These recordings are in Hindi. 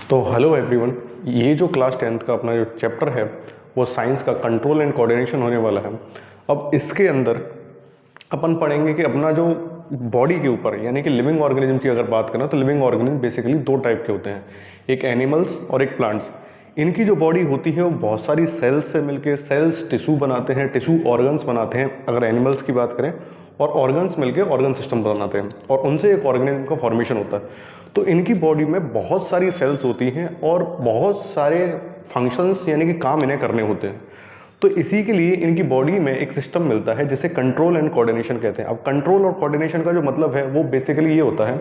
तो हेलो एवरीवन, ये जो क्लास 10th का अपना जो चैप्टर है वो साइंस का कंट्रोल एंड कोऑर्डिनेशन होने वाला है। अब इसके अंदर अपन पढ़ेंगे कि अपना जो बॉडी के ऊपर यानी कि लिविंग ऑर्गेनिज्म की अगर बात करें तो लिविंग ऑर्गेनिज्म बेसिकली दो टाइप के होते हैं, एक एनिमल्स और एक प्लांट्स। इनकी जो बॉडी होती है वो बहुत सारी सेल्स से मिलके सेल्स टिश्यू बनाते हैं, टिश्यू ऑर्गन्स बनाते हैं अगर एनिमल्स की बात करें, और ऑर्गन्स मिलके ऑर्गन सिस्टम बनाते हैं और उनसे एक ऑर्गेनिज्म का फॉर्मेशन होता है। तो इनकी बॉडी में बहुत सारी सेल्स होती हैं और बहुत सारे फंक्शंस यानी कि काम इन्हें करने होते हैं। तो इसी के लिए इनकी बॉडी में एक सिस्टम मिलता है जिसे कंट्रोल एंड कोऑर्डिनेशन कहते हैं। अब कंट्रोल और कोऑर्डिनेशन का जो मतलब है वो बेसिकली ये होता है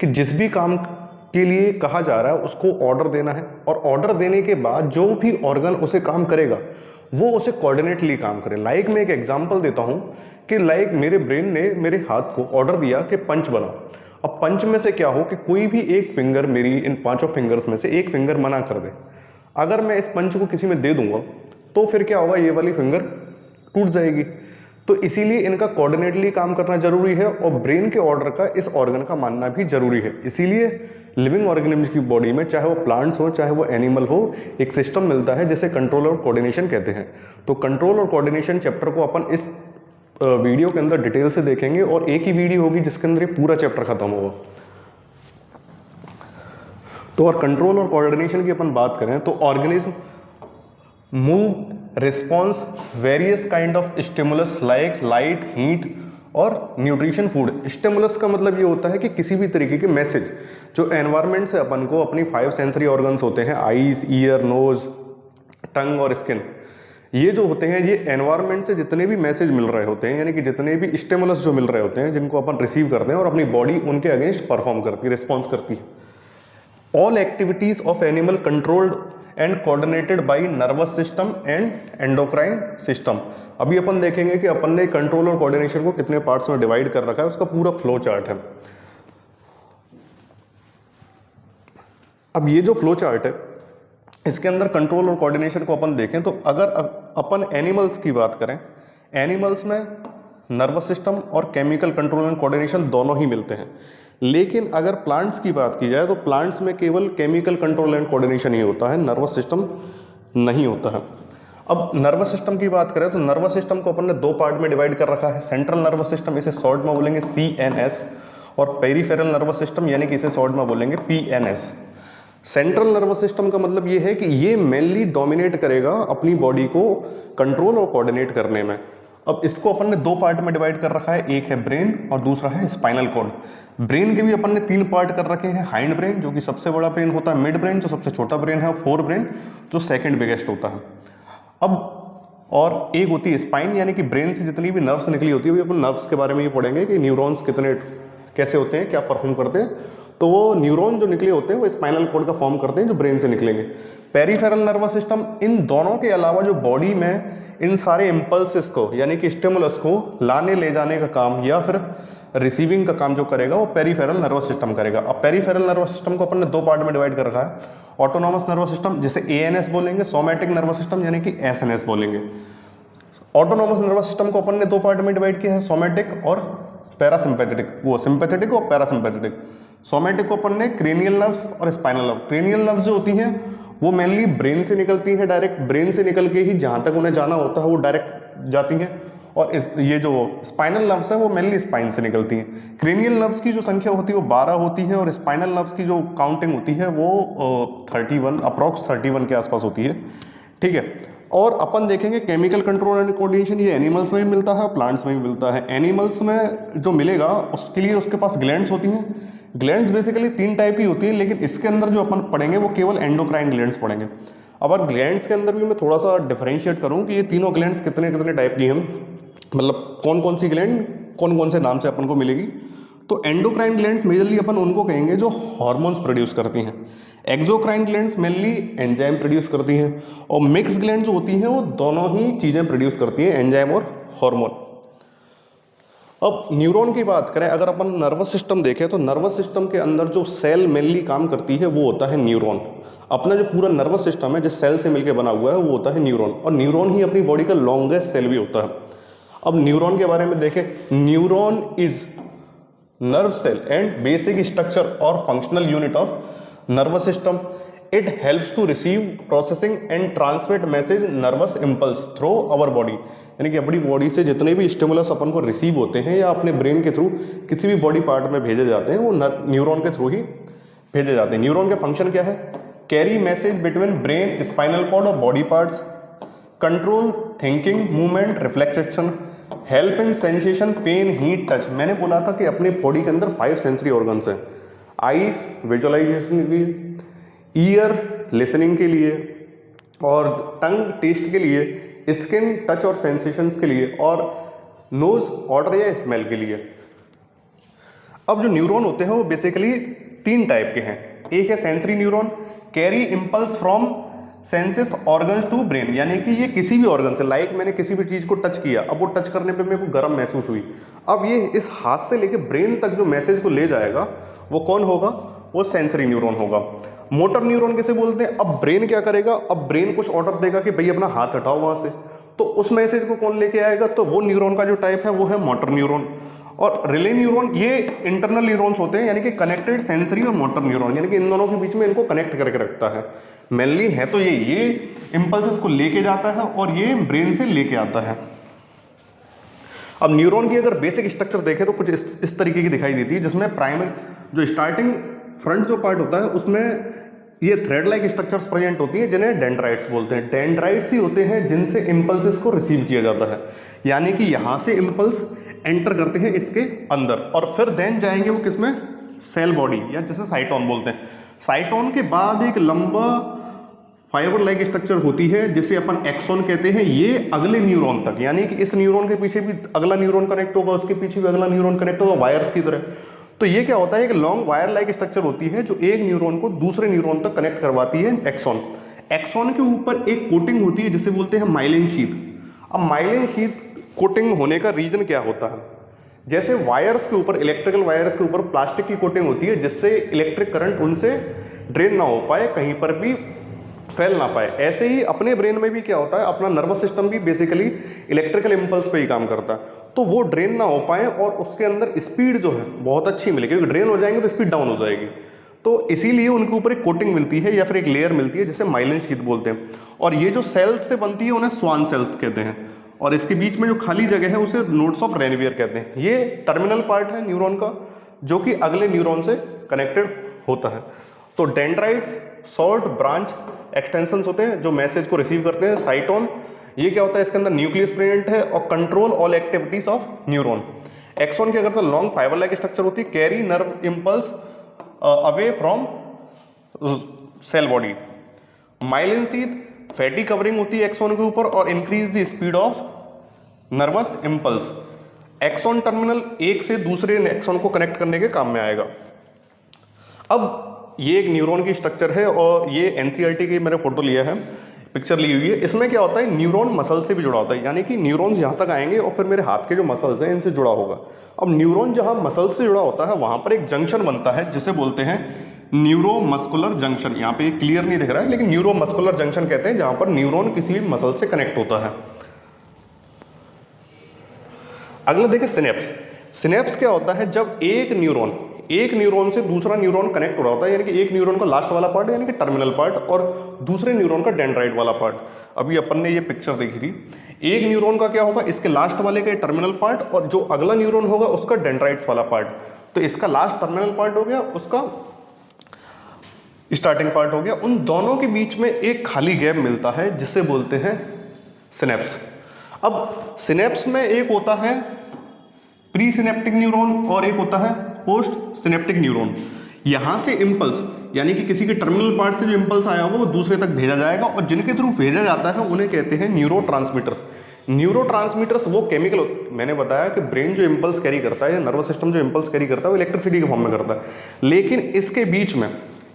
कि जिस भी काम के लिए कहा जा रहा है उसको ऑर्डर देना है, और ऑर्डर देने के बाद जो भी ऑर्गन उसे काम करेगा वो उसे कोऑर्डिनेटली काम करे। लाइक मैं एक एग्जांपल देता हूं कि लाइक मेरे ब्रेन ने मेरे हाथ को ऑर्डर दिया कि पंच बनाओ। अब पंच में से क्या हो कि कोई भी एक फिंगर मेरी इन पांचों फिंगर्स में से एक फिंगर मना कर दे। अगर मैं इस पंच को किसी में दे दूंगा तो फिर क्या होगा, ये वाली फिंगर टूट जाएगी। तो इसीलिए इनका कोऑर्डिनेटली काम करना जरूरी है और ब्रेन के ऑर्डर का इस ऑर्गन का मानना भी जरूरी है। इसीलिए लिविंग ऑर्गेनिज्म की बॉडी में चाहे वो प्लांट्स हो चाहे वो एनिमल हो, एक सिस्टम मिलता है जिसे कंट्रोल और कोऑर्डिनेशन कहते हैं। तो कंट्रोल और कोऑर्डिनेशन चैप्टर को अपन इस वीडियो के अंदर डिटेल से देखेंगे और एक ही वीडियो होगी जिसके अंदर ये पूरा चैप्टर खत्म होगा। तो और कंट्रोल और कोऑर्डिनेशन की अपन बात करें तो organism move response various kind of stimulus like light, heat और न्यूट्रिशन फूड। स्टिमुलस का मतलब ये होता है कि किसी भी तरीके के मैसेज जो एनवायरनमेंट से अपन को अपनी 5 सेंसरी ऑर्गन्स होते हैं, आईज, ईयर, नोज, टंग और स्किन, ये जो होते हैं ये एनवायरनमेंट से जितने भी मैसेज मिल रहे होते हैं यानी कि जितने भी स्टिमुलस जो मिल रहे होते हैं जिनको अपन रिसीव करते हैं और अपनी बॉडी उनके अगेंस्ट परफॉर्म करती है, रिस्पॉन्स करती है। All activities of animal controlled and coordinated by nervous system and endocrine system. अभी अपन देखेंगे कि अपन ने कंट्रोल और कोऑर्डिनेशन को कितने पार्ट्स में डिवाइड कर रखा है, उसका पूरा फ्लो चार्ट है। अब ये जो फ्लो चार्ट है इसके अंदर कंट्रोल और कोऑर्डिनेशन को अपन देखें तो अगर अपन एनिमल्स की बात करें, एनिमल्स में नर्वस सिस्टम और केमिकल कंट्रोल एंड कोऑर्डिनेशन दोनों ही मिलते हैं। लेकिन अगर प्लांट्स की बात की जाए तो प्लांट्स में केवल केमिकल कंट्रोल एंड कोऑर्डिनेशन ही होता है, नर्वस सिस्टम नहीं होता है। अब नर्वस सिस्टम की बात करें तो नर्वस सिस्टम को अपन ने दो पार्ट में डिवाइड कर रखा है। सेंट्रल नर्वस सिस्टम, इसे शॉर्ट में बोलेंगे CNS, और पेरिफेरल नर्वस सिस्टम यानी कि इसे शॉर्ट में बोलेंगे PNS। सेंट्रल नर्वस सिस्टम का मतलब ये है कि ये मेनली डोमिनेट करेगा अपनी बॉडी को कंट्रोल और कोऑर्डिनेट करने में। अब इसको अपन ने दो पार्ट में डिवाइड कर रखा है, एक है ब्रेन और दूसरा है स्पाइनल कॉर्ड। ब्रेन के भी अपन ने 3 पार्ट कर रखे हैं, हाइंड ब्रेन जो कि सबसे बड़ा ब्रेन होता है, मिड ब्रेन जो सबसे छोटा ब्रेन है, और फोर ब्रेन जो सेकंड बिगेस्ट होता है। अब और एक होती है स्पाइन यानी कि ब्रेन से जितनी भी नर्व्स निकली होती है, अपन नर्व्स के बारे में ये पढ़ेंगे कि न्यूरॉन्स कितने कैसे होते हैं, क्या परफॉर्म करते हैं। तो वो न्यूरॉन जो निकले होते हैं वो स्पाइनल कॉर्ड का फॉर्म करते हैं जो ब्रेन से निकलेंगे। पेरिफेरल नर्वस सिस्टम, इन दोनों के अलावा जो बॉडी में इन सारे इंपल्सेस को यानी कि स्टिमुलस को लाने ले जाने का काम या फिर रिसीविंग का काम जो करेगा वो पेरिफेरल नर्वस सिस्टम करेगा। अब पेरिफेरल नर्वस सिस्टम को अपन ने दो पार्ट में डिवाइड कर रखा है, ऑटोनॉमस नर्वस सिस्टम जिसे ANS बोलेंगे, सोमैटिक नर्वस सिस्टम यानी कि SNS बोलेंगे। ऑटोनॉमस नर्वस सिस्टम को अपन ने दो पार्ट में डिवाइड किया है, सोमैटिक और पैरासिम्पैथेटिक, वो सिंपैथेटिक और पैरासिम्पैथेटिक। सोमैटिक को अपन ने क्रेनियल नर्व्स और स्पाइनल नर्व। क्रेनियल नर्व्स जो होती हैं वो मेनली ब्रेन से निकलती है, डायरेक्ट ब्रेन से निकल के ही जहां तक उन्हें जाना होता है वो डायरेक्ट जाती हैं, और ये जो स्पाइनल नर्व्स है वो मेनली स्पाइन से निकलती हैं। क्रेनियल नर्व्स की जो संख्या होती है वो 12 होती है और स्पाइनल नर्व्स की जो काउंटिंग होती है वो 31 अप्रॉक्स 31 के आसपास होती है, ठीक है। और अपन देखेंगे केमिकल कंट्रोल एंड कोऑर्डिनेशन ये एनिमल्स में भी मिलता है, प्लांट्स में भी मिलता है। एनिमल्स में जो मिलेगा उसके लिए उसके पास ग्लैंड्स होती हैं। ग्लैंड्स बेसिकली 3 टाइप की होती हैं, लेकिन इसके अंदर जो अपन पढ़ेंगे वो केवल एंडोक्राइन ग्लैंड्स पढ़ेंगे। अब अगर ग्लैंड्स के अंदर भी मैं थोड़ा सा डिफरेंशिएट करूं कि ये तीनों ग्लैंड्स कितने कितने टाइप की हैं, मतलब कौन कौन सी ग्लैंड कौन कौन से नाम से अपन को मिलेगी। तो एंडोक्राइन ग्लैंड्स मेजरली अपन उनको कहेंगे जो हार्मोन्स प्रोड्यूस करती हैं। Exocrine glands mainly enzyme produce करती हैं, और मिक्स ग्लैंड जो होती हैं वो दोनों ही चीजें प्रोड्यूस करती हैं, एंजाइम और हार्मोन। अब न्यूरॉन की बात करें, अगर अपन नर्वस सिस्टम देखें तो नर्वस सिस्टम के अंदर जो सेल मेनली काम करती है वो होता है न्यूरॉन। अपना जो पूरा नर्वस सिस्टम है जिस सेल से मिलकर बना हुआ है वो होता है न्यूरॉन, और न्यूरॉन ही अपनी बॉडी का लॉन्गेस्ट सेल भी होता है। अब न्यूरॉन के बारे में देखें, neuron is nerve cell and basic structure और functional unit of nervous system. It helps to receive processing and transmit message nervous impulse through our body, यानी कि अपनी बॉडी से जितने भी स्टिमुलस अपन को रिसीव होते हैं या अपने ब्रेन के थ्रू किसी भी बॉडी पार्ट में भेजे जाते हैं वो न्यूरॉन के थ्रू ही भेजे जाते हैं। न्यूरॉन के फंक्शन क्या है? Carry message between brain, spinal cord और body parts, control thinking, movement, reflex action, help in sensation, pain, heat, touch. मैंने बोला था कि अपने बॉडी के अंदर 5 सेंसरी ऑर्गन्स हैं, आईज विजुअलाइजेशन के लिए, ईयर लिसनिंग के लिए, और टंग टेस्ट के लिए, स्किन टच और सेंसेशंस के लिए, और नोज ऑर्डर या स्मेल के लिए। अब जो न्यूरॉन होते हैं वो बेसिकली 3 टाइप के हैं। एक है sensory neuron, carry impulse from senses organs to brain, यानी कि ये किसी भी ऑर्गन से, लाइक मैंने किसी भी चीज को टच किया, अब वो टच करने पे मेरे को गर्म महसूस हुई, अब ये इस हाथ से लेके ब्रेन तक जो मैसेज को ले जाएगा वो कौन होगा? वो सेंसरी न्यूरॉन होगा। मोटर न्यूरॉन किसे बोलते हैं? अब ब्रेन क्या करेगा? अब ब्रेन कुछ ऑर्डर देगा कि भाई अपना हाथ हटाओ वहां से, तो उस मैसेज को कौन लेके आएगा? तो वो न्यूरॉन का जो टाइप है वो है मोटर न्यूरॉन। और रिले न्यूरॉन ये इंटरनल न्यूरॉन्स होते हैं, यानी कि कनेक्टेड सेंसरी और मोटर न्यूरॉन, यानी कि इन दोनों के बीच में इनको कनेक्ट करके रखता है। मेनली है तो ये इंपल्सेस को लेके जाता है और ये ब्रेन से लेके आता है। अब न्यूरॉन की अगर बेसिक स्ट्रक्चर देखें तो कुछ इस तरीके की दिखाई देती है, जिसमें प्राइमरी जो स्टार्टिंग फ्रंट जो पार्ट होता है उसमें ये थ्रेड लाइक स्ट्रक्चर्स प्रेजेंट होती है जिन्हें डेंड्राइट्स बोलते हैं। डेंड्राइट्स ही होते हैं जिनसे इंपल्सेस को रिसीव किया जाता है, यानी कि यहां से इंपल्स एंटर करते हैं इसके अंदर और फिर देन जाएंगे वो किसमें? सेल बॉडी, या जिसे साइटोन बोलते हैं। साइटोन के बाद एक लंबा फाइबर लाइक स्ट्रक्चर होती है जिसे अपन एक्सॉन कहते हैं, ये अगले न्यूरॉन तक, यानी कि इस न्यूरॉन के पीछे भी अगला न्यूरॉन कनेक्ट होगा, उसके पीछे भी अगला न्यूरॉन कनेक्ट होगा, वायर्स की तरह। तो ये क्या होता है? एक लॉन्ग वायर लाइक स्ट्रक्चर होती है जो एक न्यूरॉन को दूसरे न्यूरॉन तक कनेक्ट करवाती है, एक्सॉन। एक्सॉन के ऊपर एक कोटिंग होती है जिसे बोलते हैं माइलिन शीथ। अब माइलिन शीथ कोटिंग होने का रीजन क्या होता है? जैसे वायर्स के ऊपर, इलेक्ट्रिकल वायर्स के ऊपर प्लास्टिक की कोटिंग होती है जिससे इलेक्ट्रिक करंट उनसे ड्रेन ना हो पाए, कहीं पर भी फैल ना पाए, ऐसे ही अपने ब्रेन में भी क्या होता है? अपना नर्वस सिस्टम भी बेसिकली इलेक्ट्रिकल इंपल्स पे ही काम करता है, तो वो ड्रेन ना हो पाए और उसके अंदर स्पीड जो है बहुत अच्छी मिले, क्योंकि ड्रेन हो जाएंगे तो स्पीड डाउन हो जाएगी। तो इसीलिए उनके ऊपर एक कोटिंग मिलती है या फिर एक लेयर मिलती है जिसे माइलिन शीथ बोलते हैं। और ये जो सेल्स से बनती है उन्हें स्वान सेल्स कहते हैं, और इसके बीच में जो खाली जगह है उसे नोड्स ऑफ रेनवियर कहते हैं। ये टर्मिनल पार्ट है न्यूरॉन का जो कि अगले न्यूरॉन से कनेक्टेड होता है। तो डेंड्राइट्स शॉर्ट ब्रांच एक्सटेंशंस होते हैं जो मैसेज को रिसीव करते हैं। साइटोन ये क्या होता है? इसके अंदर न्यूक्लियस प्रेजेंट है और control all activities of neuron. Axon की अगर तो लॉन्ग फाइबर लाइक स्ट्रक्चर होती है, carry nerve impulse away from cell body. Myelin sheath fatty covering होती है एक्सॉन के ऊपर और increase the speed of nervous impulse. Axon terminal एक से दूसरे एक्सॉन को कनेक्ट करने के काम में आएगा। अब ये एक न्यूरॉन की स्ट्रक्चर है और ये एनसीईआरटी की मैंने फोटो लिया है, पिक्चर ली हुई है। इसमें क्या होता है? न्यूरॉन मसल से भी जुड़ा होता है, यानी कि न्यूरॉन्स यहाँ तक आएंगे और फिर मेरे हाथ के जो मसल्स हैं इनसे जुड़ा होगा। अब न्यूरॉन जहाँ मसल से जुड़ा होता है वहाँ पर एक जंक्शन बनता है जिसे बोलते हैं न्यूरोमस्कुलर जंक्शन। यहाँ पे क्लियर नहीं दिख रहा है लेकिन न्यूरोमस्कुलर जंक्शन कहते हैं, जहाँ पर न्यूरॉन किसी भी मसल से कनेक्ट होता है। अगला देखिए सिनेप्स। सिनेप्स क्या होता है? जब एक न्यूरॉन से दूसरा न्यूरॉन कनेक्ट हो रहा होता है, यानी कि एक न्यूरॉन का लास्ट वाला पार्ट यानी कि टर्मिनल पार्ट और दूसरे न्यूरॉन का डेंड्राइट वाला पार्ट। अभी अपन ने ये पिक्चर देखी थी, एक न्यूरॉन का क्या होगा? इसके लास्ट वाले का टर्मिनल पार्ट और जो अगला न्यूरॉन होगा उसका डेंड्राइट्स वाला पार्ट। तो इसका लास्ट टर्मिनल पार्ट हो गया, उसका स्टार्टिंग पार्ट हो गया। उन दोनों के बीच में एक खाली गैप मिलता है जिसे बोलते हैं सिनेप्स। अब सिनेप्स में एक होता है प्री सिनेप्टिक न्यूरॉन और एक होता है पोस्ट सिनेप्टिक न्यूरॉन। यहां से इंपल्स यानी कि किसी के टर्मिनल पार्ट से जो इंपल्स आया होगा वो दूसरे तक भेजा जाएगा और जिनके थ्रू भेजा जाता है उन्हें कहते हैं न्यूरोट्रांसमीटर्स। न्यूरोट्रांसमीटर्स वो केमिकल, मैंने बताया कि ब्रेन जो इंपल्स कैरी करता है या नर्वस सिस्टम जो इंपल्स कैरी करता है वो इलेक्ट्रिसिटी के फॉर्म में करता है, लेकिन इसके बीच में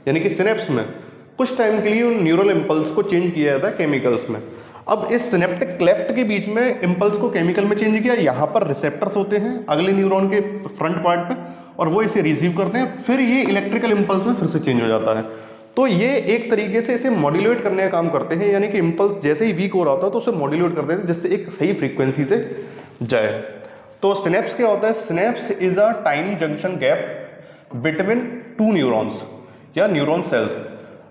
यानी कि सिनेप्स में कुछ टाइम के लिए उन न्यूरल इंपल्स को चेंज किया जाता है केमिकल्स में। अब इस सिनेप्टिक क्लेफ्ट के बीच में इंपल्स को केमिकल में चेंज किया, यहाँ पर रिसेप्टर्स होते हैं अगले न्यूरॉन के फ्रंट पार्ट पे और वो इसे रिसीव करते हैं, फिर ये इलेक्ट्रिकल इंपल्स में फिर से चेंज हो जाता है। तो ये एक तरीके से इसे मॉड्यूलेट करने का काम करते हैं, यानी कि इंपल्स जैसे ही वीक हो रहा होता है तो उसे मॉड्यूलेट कर देते हैं जिससे एक सही फ्रीक्वेंसी से जाए। तो सिनेप्स क्या होता है? Synapse is a tiny junction gap between two neurons या neuron cells.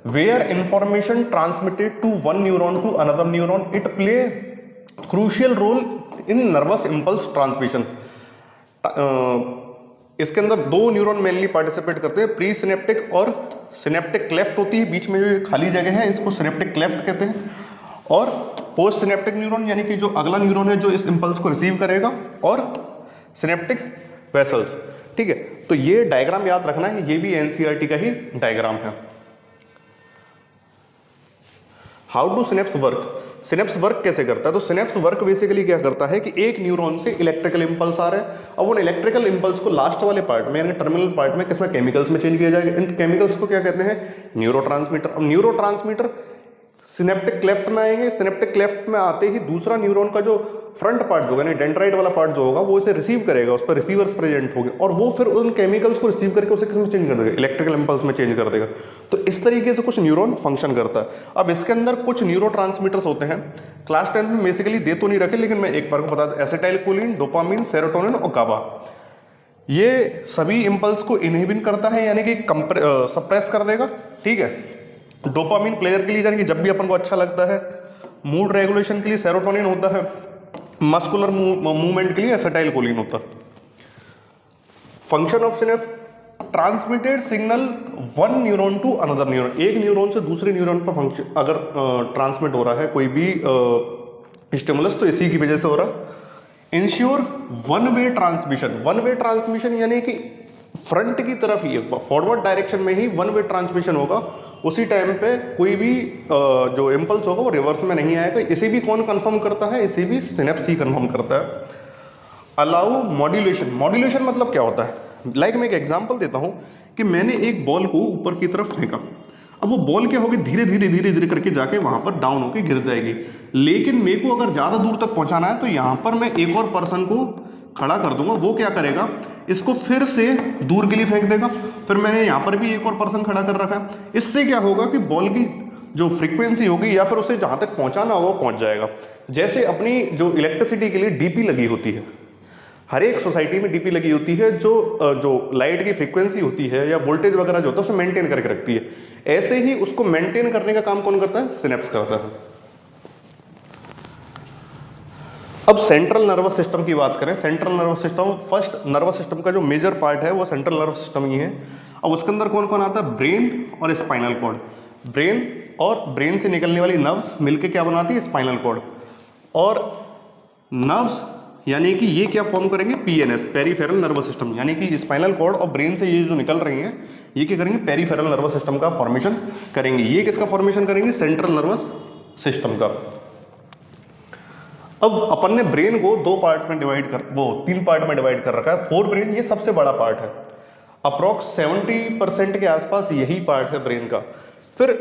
where information transmitted to one neuron to another neuron, it play crucial role in nervous impulse transmission. इसके अंदर दो न्यूरॉन मेनली पार्टिसिपेट करते हैं, प्री सिनेप्टिक और सिनेप्टिक क्लेफ्ट होती है, बीच में जो खाली जगह है इसको सिनेप्टिक क्लेफ्ट कहते हैं, और पोस्ट सिनेप्टिक न्यूरॉन यानी कि जो अगला न्यूरॉन है जो इस इंपल्स को रिसीव करेगा, और सिनेप्टिक वेसल्स। ठीक है, तो ये डायग्राम याद रखना है, ये भी एनसीईआरटी का ही डायग्राम है। How do synapse work? Synapse work कैसे करता है? तो सिनेप्स वर्क बेसिकली क्या करता है कि एक न्यूरॉन से इलेक्ट्रिकल इंपल्स आ रहे हैं, अब उन इलेक्ट्रिकल इंपल्स को लास्ट वाले पार्ट में यानी टर्मिनल पार्ट में किसमें केमिकल्स में चेंज किया जाएगा। इन केमिकल्स को क्या कहते हैं? न्यूरोट्रांसमीटर। अब न्यूरोट्रांसमीटर सिनेप्टिक क्लेफ्ट में आएंगे, सिनेप्टिक क्लेफ्ट में आते ही दूसरा न्यूरॉन का जो फ्रंट पार्ट जो होगा यानी डेंड्राइट वाला पार्ट जो होगा वो इसे रिसीव करेगा, उस पर रिसीवर्स प्रेजेंट होंगे और वो फिर उन केमिकल्स को रिसीव करके उसे किसमें चेंज कर देगा? इलेक्ट्रिकल इंपल्स में चेंज कर देगा। तो इस तरीके से कुछ न्यूरॉन फंक्शन करता है। अब इसके अंदर कुछ न्यूरोट्रांसमीटर्स होते हैं, क्लास 10 में बेसिकली दे तो नहीं रखे लेकिन मैं एक बार को बता दूं, एसिटाइलकोलिन, डोपामिन, सेरोटोनिन और गाबा, ये सभी इंपल्स को इनहिबिट करता है यानी कि सप्रेस कर देगा। ठीक है, डोपामिन प्लेयर के लिए यानी कि जब भी अपन को अच्छा लगता है, मूड रेगुलेशन के लिए सेरोटोनिन होता है, मस्कुलर मूवमेंट के लिए एसिटाइलकोलिन होता है। Function of synapse, transmitted signal one neuron to another neuron, एक न्यूरॉन से दूसरे न्यूरॉन पर फंक्शन अगर ट्रांसमिट हो रहा है कोई भी स्टिमुलस तो इसी की वजह से हो रहा है। Ensure one way transmission, one way transmission यानी कि फ्रंट की तरफ ही फॉरवर्ड डायरेक्शन में ही वन वे ट्रांसमिशन होगा, उसी टाइम पे कोई भी जो इंपल्स होगा वो रिवर्स में नहीं आएगा। इसे भी कौन कंफर्म करता है? इसे भी सिनेप्स ही कंफर्म करता है। अलाउ मॉड्यूलेशन, मॉड्यूलेशन मतलब क्या होता है? लाइक मैं एक एग्जांपल देता हूं कि मैंने एक बॉल को ऊपर की तरफ फेंका, अब वो बॉल क्या होगी? धीरे धीरे धीरे धीरे करके जाके वहां पर डाउन होके गिर जाएगी, लेकिन मेरे को अगर ज्यादा दूर तक पहुंचाना है तो यहां पर मैं एक और पर्सन को खड़ा कर दूंगा, वो क्या करेगा? इसको फिर से दूर के लिए फेंक देगा। फिर मैंने यहां पर भी एक और पर्सन खड़ा कर रखा है, इससे क्या होगा कि बॉल की जो फ्रीक्वेंसी होगी या फिर उसे जहां तक पहुंचाना होगा पहुंच जाएगा। जैसे अपनी जो इलेक्ट्रिसिटी के लिए डीपी लगी होती है, हर एक सोसाइटी में डीपी लगी होती है जो लाइट की फ्रीक्वेंसी होती है या वोल्टेज वगैरह जो होता है उसे मेंटेन करके रखती है, ऐसे ही उसको मेंटेन करने का काम कौन करता है? सिनेप्स करता है। अब सेंट्रल नर्वस सिस्टम की बात करें, central nervous system, first nervous system का जो मेजर पार्ट है वो सेंट्रल नर्वस सिस्टम ही है। अब उसके अंदर कौन कौन आता है? ब्रेन और स्पाइनल कॉर्ड। ब्रेन और ब्रेन से निकलने वाली नर्व्स मिलके क्या बनाती है? Spinal cord. और नर्व्स यानी कि ये क्या फॉर्म करेंगे? पीएनएस, पेरिफेरल नर्वस सिस्टम, यानी कि स्पाइनल कॉर्ड और ब्रेन से ये जो निकल रही हैं ये क्या करेंगे? पेरिफेरल नर्वस सिस्टम का फॉर्मेशन करेंगे। ये किसका फॉर्मेशन करेंगे? सेंट्रल नर्वस सिस्टम का। अब अपन ने ब्रेन को तीन पार्ट में डिवाइड कर रखा है। फोर ब्रेन ये सबसे बड़ा पार्ट है, अप्रोक्स 70% के आसपास यही पार्ट है ब्रेन का। फिर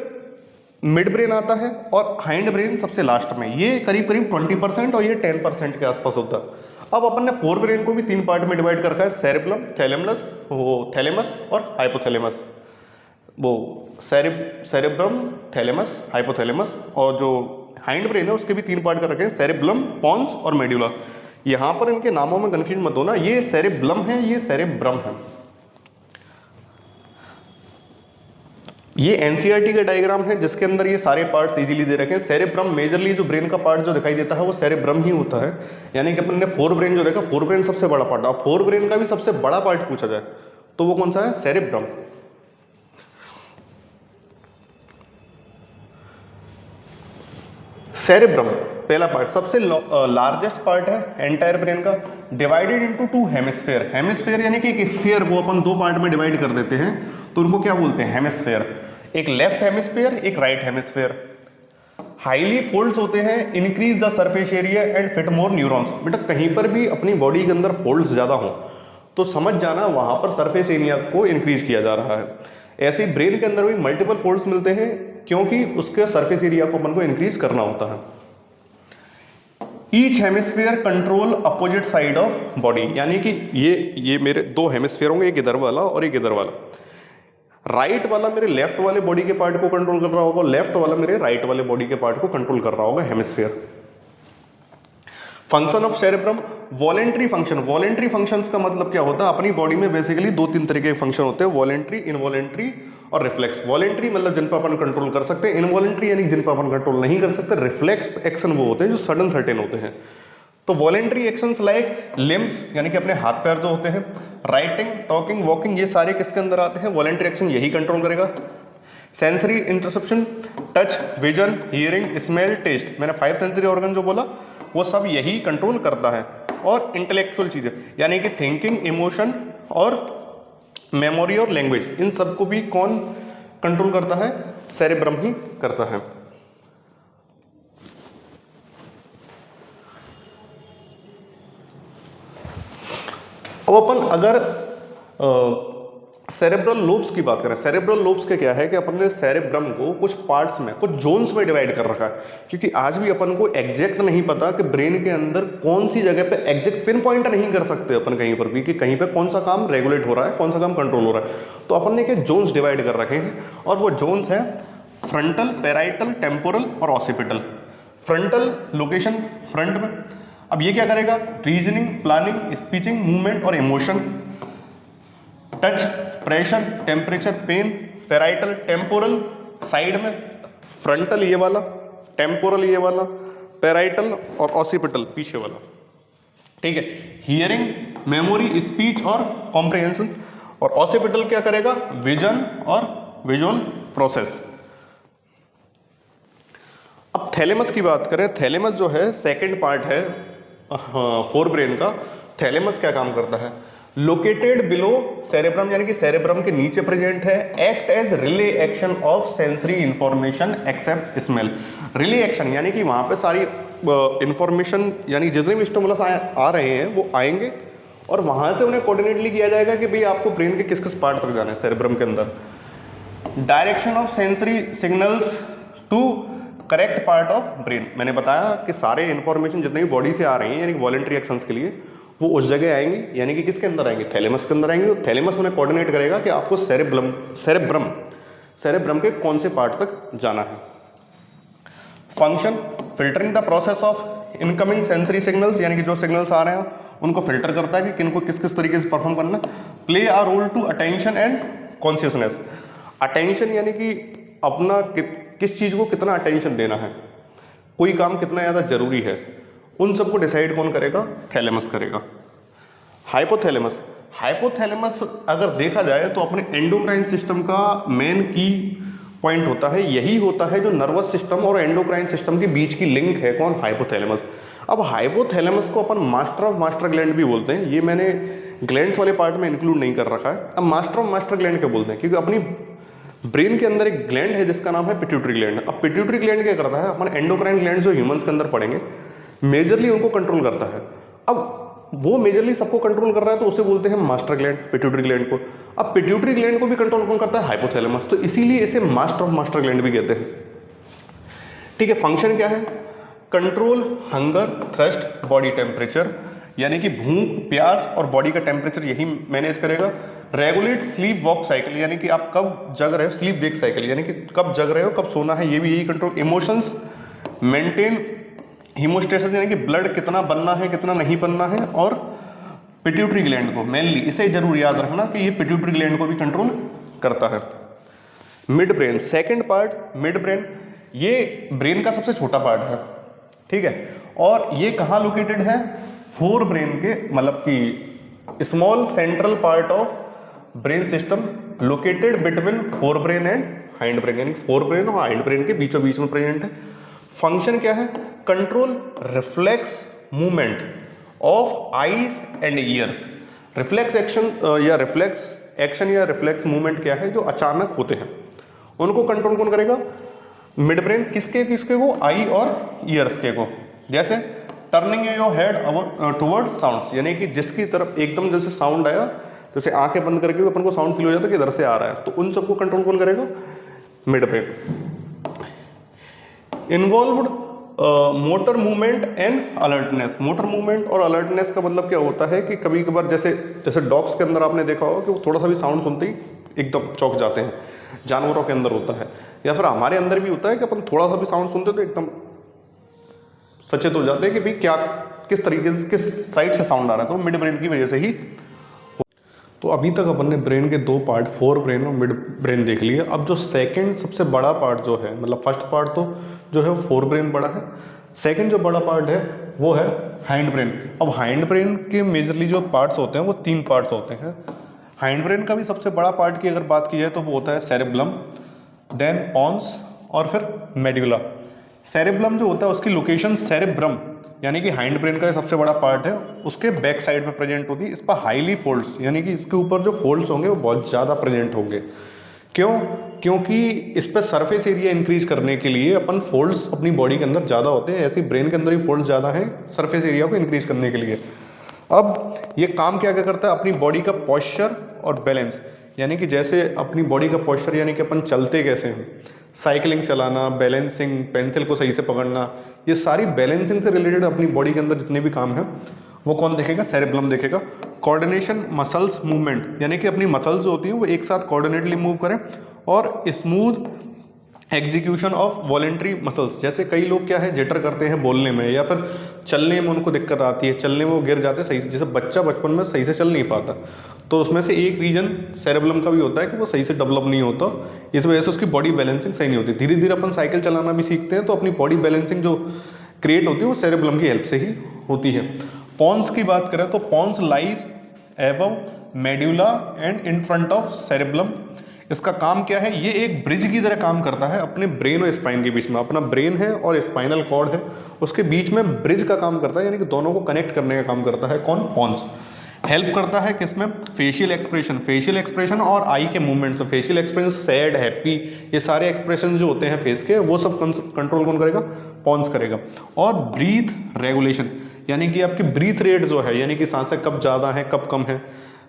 मिड ब्रेन आता है और हाइंड ब्रेन सबसे लास्ट में, ये करीब करीब 20% और ये 10% के आसपास होता है। अब अपन ने फोर ब्रेन को भी तीन पार्ट में डिवाइड कर रखा है, सेरेब्रम, थैलेमस और हाइपोथैलेमस। वो सेरेब्रम, थैलेमस, हाइपोथैलेमस, और जो हाइंड ब्रेन है उसके भी तीन पार्ट कर रखे हैं, सेरेब्लम, पॉन्स और मेडुला। यहां पर इनके नामों में कंफ्यूज मत होना, ये सेरेब्लम है, ये सेरेब्रम है। ये एनसीईआरटी का डायग्राम है जिसके अंदर ये सारे पार्ट्स इजीली दे रखे हैं। सेरेब्रम मेजरली जो ब्रेन का पार्ट जो दिखाई देता है वो सेरेब्रम ही होता है, यानी कि अपन ने फोर ब्रेन जो देखा, फोर ब्रेन सबसे बड़ा पार्ट। अब फोर ब्रेन का भी सबसे बड़ा पार्ट पूछा जाए तो वो कौन सा है? सेरेब्रम। सेरेब्रम पहला पार्ट, सबसे लार्जेस्ट पार्ट है एंटायर ब्रेन का, divided into two hemisphere. Hemisphere यानी कि एक स्फीयर को अपन दो पार्ट में डिवाइड कर देते हैं तो उनको क्या बोलते हैं? हेमिस्फेयर। एक लेफ्ट हेमिस्फेयर, एक राइट हेमिस्फेयर। हाईली फोल्ड्स होते हैं, increase the surface area and fit more neurons. बेटा कहीं पर भी अपनी बॉडी के अंदर फोल्ड्स ज्यादा हो तो समझ जाना वहां पर सरफेस एरिया को इंक्रीज किया जा रहा है। ऐसे ही ब्रेन के अंदर भी मल्टीपल फोल्ड्स मिलते हैं क्योंकि उसके सरफेस एरिया को अपन को इंक्रीज करना होता है। Each hemisphere control opposite side of body, यानी कि ये मेरे दो हेमिस्फीयर होंगे, एक इधर वाला और एक इधर वाला। राइट वाला मेरे लेफ्ट वाले बॉडी के पार्ट को कंट्रोल कर रहा होगा, लेफ्ट वाला मेरे राइट वाले बॉडी के पार्ट को कंट्रोल कर रहा होगा, hemisphere. Function of cerebrum, voluntary function. Voluntary functions का मतलब क्या होता है? अपनी बॉडी में बेसिकली दो तीन तरीके के फंक्शन होते हैं, वॉलेंट्री, इनवॉलेंट्री और रिफ्लेक्स। वॉलेंट्री मतलब जिन पर अपन कंट्रोल कर सकते हैं, इनवॉलेंट्री यानी जिन पर अपन कंट्रोल नहीं कर सकते। रिफ्लेक्स एक्शन वो होते हैं जो सडन सर्टेन होते हैं। तो वॉलेंट्री एक्शंस लाइक लिम्स यानी कि अपने हाथ पैर जो होते हैं, राइटिंग, टॉकिंग, वॉकिंग, ये सारे किसके अंदर आते हैं? वॉलेंट्री एक्शन यही कंट्रोल करेगा। Sensory interception, touch, vision, hearing, smell, taste, मैंने 5 सेंसरी ऑर्गन जो बोला वो सब यही कंट्रोल करता है। और इंटेलेक्चुअल चीजें यानी कि थिंकिंग, इमोशन और मेमोरी और लैंग्वेज, इन सबको भी कौन कंट्रोल करता है? सेरेब्रम ही करता है। अब अपन अगर सेरेब्रल लोब्स की बात करें, सेरेब्रल लोब्स के क्या है कि अपन ने सेरेब्रम को कुछ पार्ट्स में, कुछ जोन्स में डिवाइड कर रखा है, क्योंकि आज भी अपन को एग्जैक्ट नहीं पता कि ब्रेन के अंदर कौन सी जगह पे, एग्जैक्ट पिन पॉइंट नहीं कर सकते अपन कहीं पर भी कि कहीं पे कौन सा काम रेगुलेट हो रहा है, कौन सा काम कंट्रोल हो रहा है। तो अपन ने क्या जोन्स डिवाइड कर रखे हैं, और वो जोन्स हैं फ्रंटल, पेराइटल, टेम्पोरल और ऑसिपिटल। फ्रंटल लोकेशन फ्रंट में, अब ये क्या करेगा? रीजनिंग, प्लानिंग, स्पीचिंग, मूवमेंट और emotion. Touch, pressure, temperature, pain. Parietal, temporal side में, फ्रंटल ये वाला, टेम्पोरल ये वाला, पेराइटल और ऑसिपिटल पीछे वाला। ठीक है। हियरिंग, मेमोरी, स्पीच और कॉम्प्रिहेंशन। और ऑसिपिटल क्या करेगा? विजन और विजुअल प्रोसेस। अब थैलेमस की बात करें, थैलेमस जो है सेकंड पार्ट है फोर ब्रेन का। थैलेमस क्या काम करता है? लोकेटेड बिलो सेरेब्रम यानी कि सेरेब्रम के नीचे प्रेजेंट है। Act as relay action of sensory information except smell. Relay action यानी कि वहां पे सारी इंफॉर्मेशन यानी जितने भी स्टिमुलस आ रहे हैं वो आएंगे और वहां से उन्हें कोऑर्डिनेटली किया जाएगा कि भाई आपको ब्रेन के किस किस पार्ट तक जाना है सेरेब्रम के अंदर। Direction of sensory signals to correct part of brain, मैंने बताया कि सारे इंफॉर्मेशन जितने भी बॉडी से आ रही हैं यानी वॉलेंट्री एक्शंस के लिए वो उस जगह आएंगी, यानी कि किसके अंदर आएंगे? थैलेमस के अंदर आएंगे। थैलेमस उन्हें कोऑर्डिनेट करेगा कि आपको सेरेब्रम के कौन से पार्ट तक जाना है। Function, filtering the process of incoming sensory signals यानी कि जो सिग्नल्स आ रहे हैं उनको फिल्टर करता है कि किनको किस किस तरीके से परफॉर्म करना। Play a role to attention and consciousness. Attention यानी कि अपना किस चीज को कितना अटेंशन देना है, कोई काम कितना ज्यादा जरूरी है, उन सबको डिसाइड कौन करेगा? थैलेमस करेगा। हाइपोथैलेमस, हाइपोथैलेमस अगर देखा जाए तो अपने एंडोक्राइन सिस्टम का मेन की पॉइंट होता है, यही होता है जो नर्वस सिस्टम और एंडोक्राइन सिस्टम के बीच की लिंक है। कौन? हाइपोथैलेमस। अब हाइपोथैलेमस को अपन मास्टर ऑफ मास्टर ग्लैंड भी बोलते हैं, ये मैंने ग्लैंड्स वाले पार्ट में इंक्लूड नहीं कर रखा है। अब मास्टर ऑफ मास्टर ग्लैंड क्या बोलते हैं? क्योंकि अपनी ब्रेन के अंदर एक ग्लैंड है जिसका नाम है पिट्यूटरी ग्लैंड। अब पिट्यूटरी ग्लैंड क्या करता है? अपन एंडोक्राइन ग्लैंड जो ह्यूमंस के अंदर पड़ेंगे मेजरली उनको कंट्रोल करता है। अब वो मेजरली सबको कंट्रोल कर रहा है तो उसे बोलते हैं मास्टर ग्लैंड, पिट्यूटरी ग्लैंड को। अब पिट्यूटरी ग्लैंड को भी कंट्रोल कौन करता है? हाइपोथैलेमस। तो इसीलिए इसे मास्टर ऑफ मास्टर ग्लैंड भी कहते हैं। ठीक है। फंक्शन क्या है? Control hunger, thrust, body temperature यानी कि भूख, प्यास और बॉडी का टेम्परेचर यही मैनेज करेगा। रेगुलेट स्लीप वॉक साइकिल यानी कि आप कब जग रहे हो, स्लीप वेक साइकिल यानी कि कब जग रहे हो, कब सोना है, ये भी यही कंट्रोल। इमोशंस, मेंटेन हीमोस्टेसिस यानी कि ब्लड कितना बनना है कितना नहीं बनना है। और पिट्यूटरी ग्लैंड को मेनली, इसे जरूर याद रखना कि ये पिट्यूटरी ग्लैंड को भी कंट्रोल करता है। Mid brain, second part mid brain, ये ब्रेन का सबसे छोटा पार्ट है। ठीक है। और ये कहाँ लोकेटेड है? फोर ब्रेन के, मतलब कि small central part of brain system located between fore brain and hind brain, यानी फोर ब्रेन और हाइंड ब्रेन के बीचों बीच में प्रेजेंट है। फंक्शन क्या है? Control reflex movement of eyes and years. Reflex action या रिफ्लेक्स मूवमेंट क्या है? जो अचानक होते हैं उनको कंट्रोल कौन करेगा? Mid brain. किसके किसके को? आई और ईयर्स के को। जैसे turning your head toward sounds यानी कि जिसकी तरफ एकदम जैसे साउंड आया, जैसे आंखें बंद करके अपन को साउंड फील हो जाता है कि इधर से आ रहा है, तो उन सबको कंट्रोल कौन करेगा? Mid brain. Involved motor movement and alertness. Motor movement और अलर्टनेस का मतलब क्या होता है कि कभी कभार जैसे डॉग्स के अंदर आपने देखा होगा कि वो थोड़ा सा भी साउंड सुनते ही एकदम चौंक जाते हैं, जानवरों के अंदर होता है, या फिर हमारे अंदर भी होता है कि अपन थोड़ा सा भी साउंड सुनते तो एकदम सचेत हो जाते हैं कि भाई क्या किस तरीके से किस साइड से साउंड आ रहा है, तो मिड ब्रेन की वजह से ही। तो अभी तक अपन ने ब्रेन के दो पार्ट, फोर ब्रेन और मिड ब्रेन देख लिए। अब जो सेकंड सबसे बड़ा पार्ट जो है, मतलब फर्स्ट पार्ट तो जो है वो फोर ब्रेन बड़ा है, सेकंड जो बड़ा पार्ट है वो है हाइंड ब्रेन। अब हाइंड ब्रेन के मेजरली जो पार्ट्स होते हैं वो तीन पार्ट्स होते हैं। हाइंड ब्रेन का भी सबसे बड़ा पार्ट की अगर बात की जाए तो वो होता है सेरेब्लम, देन पॉन्स और फिर मेडुला। सेरेब्लम जो होता है उसकी लोकेशन सेरेब्रम यानी कि हाइंड ब्रेन का सबसे बड़ा पार्ट है, उसके बैक साइड में प्रेजेंट होती है। इस पर हाईली फोल्ड्स यानी कि इसके ऊपर जो फोल्ड्स होंगे वो बहुत ज़्यादा प्रेजेंट होंगे। क्यों? क्योंकि इस पर सरफेस एरिया इंक्रीज करने के लिए अपन फोल्ड्स अपनी बॉडी के अंदर ज़्यादा होते हैं, ऐसे ब्रेन के अंदर ही फोल्ड ज़्यादा हैं सरफेस एरिया को इंक्रीज करने के लिए। अब ये काम क्या क्या करता है, अपनी बॉडी का पॉस्चर और बैलेंस, यानी कि जैसे अपनी बॉडी का पॉस्चर यानी कि अपन चलते कैसे हैं, साइकिलिंग चलाना, बैलेंसिंग, पेंसिल को सही से पकड़ना, ये सारी बैलेंसिंग से रिलेटेड अपनी बॉडी के अंदर जितने भी काम हैं वो कौन देखेगा? सेरेब्रम देखेगा। कोऑर्डिनेशन मसल्स मूवमेंट यानी कि अपनी मसल्स जो होती हैं वो एक साथ कोऑर्डिनेटली मूव करें, और smooth execution of voluntary muscles. जैसे कई लोग क्या है जिटर करते हैं बोलने में या फिर चलने में उनको दिक्कत आती है, चलने में वो गिर जाते हैं सही से, जैसे बच्चा बचपन में सही से चल नहीं पाता, तो उसमें से एक रीजन सेरेब्रम का भी होता है कि वो सही से डेवलप नहीं होता, इस वजह से उसकी बॉडी बैलेंसिंग सही नहीं होती। धीरे धीरे अपन साइकिल चलाना भी सीखते हैं तो अपनी बॉडी बैलेंसिंग जो क्रिएट होती है वो सेरेब्रम की हेल्प से ही होती है। पॉन्स की बात करें तो pons lies above medulla and in front of cerebrum. इसका काम क्या है? ये एक ब्रिज की तरह काम करता है अपने ब्रेन और स्पाइन के बीच में। अपना ब्रेन है और स्पाइनल कॉर्ड है, उसके बीच में ब्रिज का काम करता है, यानी कि दोनों को कनेक्ट करने का काम करता है। कौन? पॉन्स। हेल्प करता है किसमें? फेशियल एक्सप्रेशन और आई के movements. Facial expression, sad, happy, ये सारे एक्सप्रेशन जो होते हैं फेस के वो सब कंट्रोल कौन करेगा? पॉन्स करेगा। और ब्रीथ रेगुलेशन यानी कि आपकी ब्रीथ रेट जो है, यानी कि सांसें कब ज़्यादा है कब कम है,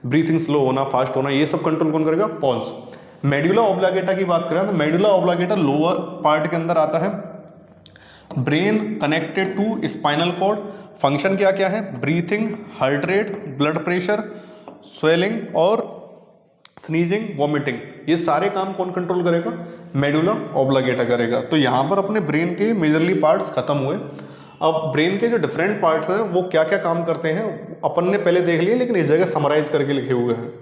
ब्रीथिंग स्लो होना फास्ट होना, ये सब कंट्रोल कौन करेगा? पॉन्स। मेडुला ऑब्लांगेटा की बात करें तो मेडुला ऑब्लांगेटा लोअर पार्ट के अंदर आता है। Brain connected to spinal cord. Function क्या क्या है? Breathing, heart rate, blood pressure, swelling और स्नीजिंग, वॉमिटिंग, ये सारे काम कौन कंट्रोल करेगा? मेडुला ऑब्लांगेटा करेगा। तो यहाँ पर अपने ब्रेन के मेजरली पार्ट्स खत्म हुए। अब ब्रेन के जो डिफरेंट पार्ट्स हैं वो क्या क्या काम करते हैं अपन ने पहले देख लिए, लेकिन इस जगह समराइज करके लिखे हुए हैं।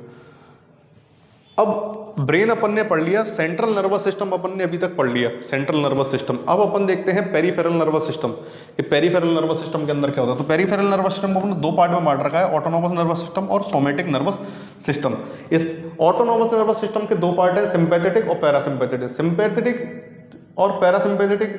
अब ब्रेन अपन ने पढ़ लिया, सेंट्रल नर्वस सिस्टम अपन ने अभी तक पढ़ लिया, सेंट्रल नर्वस सिस्टम। अब अपन देखते हैं पेरिफेरल नर्वस सिस्टम। ये पेरिफेरल नर्वस सिस्टम के अंदर क्या होता है? तो पेरिफेरल नर्वस सिस्टम को अपन दो पार्ट में बांट रखा है, ऑटोनोमस नर्वस सिस्टम और सोमेटिक नर्वस सिस्टम। इस ऑटोनोमस नर्वस सिस्टम के दो पार्ट है, सिंपैथेटिक और पैरासिम्पैथेटिक। सिंपैथेटिक और पैरासिम्पैथेटिक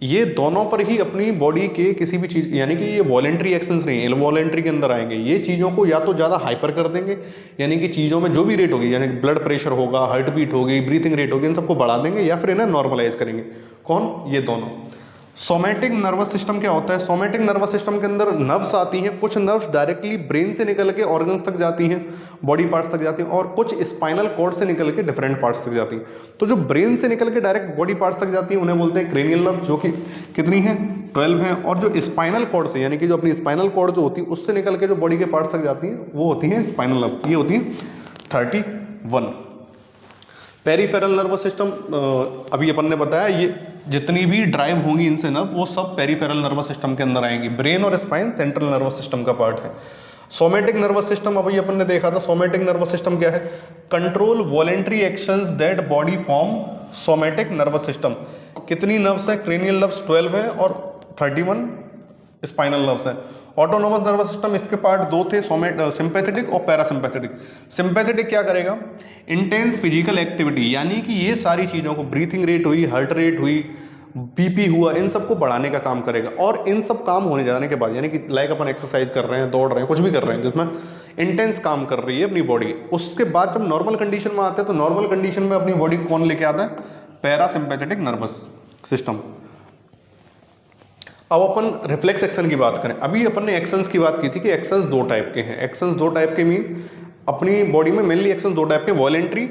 ये दोनों पर ही अपनी बॉडी के किसी भी चीज, यानी कि ये वॉलेंट्री एक्शंस नहीं, इनवॉलेंट्री के अंदर आएंगे। ये चीजों को या तो ज्यादा हाइपर कर देंगे, यानी कि चीजों में जो भी रेट होगी, यानी ब्लड प्रेशर होगा, हार्ट बीट होगी, ब्रीथिंग रेट होगी, इन सबको बढ़ा देंगे, या फिर इन्हें नॉर्मलाइज करेंगे। कौन? ये दोनों। सोमेटिक नर्वस सिस्टम क्या होता है? सोमेटिक नर्वस सिस्टम के अंदर नर्व्स आती हैं, कुछ नर्व्स डायरेक्टली ब्रेन से निकल के ऑर्गन्स तक जाती हैं, बॉडी पार्ट्स तक जाती हैं, और कुछ स्पाइनल कॉर्ड से निकल के डिफरेंट पार्ट्स तक जाती हैं। तो जो ब्रेन से निकल के डायरेक्ट बॉडी पार्ट्स तक जाती हैं उन्हें बोलते हैं क्रेनियल नर्व, जो कि कितनी है? 12 हैं। और जो स्पाइनल कॉर्ड से, यानी कि जो अपनी स्पाइनल कॉर्ड जो होती है उससे निकल के जो बॉडी के पार्ट्स तक जाती हैं वो होती हैं स्पाइनल नर्व, ये होती है 31। पेरिफेरल नर्वस सिस्टम अभी अपन ने बताया, ये जितनी भी ड्राइव होंगी इनसे नर्व वो सब पेरिफेरल नर्वस सिस्टम के अंदर आएंगी। ब्रेन और स्पाइन सेंट्रल नर्वस सिस्टम का पार्ट है। सोमेटिक नर्वस सिस्टम अभी अपन ने देखा था। सोमेटिक नर्वस सिस्टम क्या है? Control voluntary actions that body form. Somatic nervous system कितनी नर्व्स है? क्रेनियल नर्व्स 12 है और 31 स्पाइनल नर्व्स है। ऑटोनोमस नर्वस सिस्टम, इसके पार्ट दो थे, सिंपैथेटिक और पैरासिम्पैथेटिक। सिंपैथेटिक क्या करेगा? इंटेंस फिजिकल एक्टिविटी, यानी कि ये सारी चीज़ों को, ब्रीथिंग रेट हुई, हार्ट रेट हुई, बीपी हुआ, इन सबको बढ़ाने का काम करेगा। और इन सब काम होने जाने के बाद, यानी कि लाइक अपन एक्सरसाइज कर रहे हैं, दौड़ रहे हैं, कुछ भी कर रहे हैं जिसमें इंटेंस काम कर रही है अपनी बॉडी, उसके बाद जब नॉर्मल कंडीशन में आते हैं तो नॉर्मल कंडीशन में अपनी बॉडी कौन लेके आता है? Parasympathetic nervous system. अब अपन रिफ्लेक्स एक्शन की बात करें। अभी अपन ने एक्शंस की बात की थी कि एक्शंस दो टाइप के हैं। एक्शंस दो टाइप के मीन अपनी बॉडी में मेनली एक्शंस दो टाइप के, वॉलेंट्री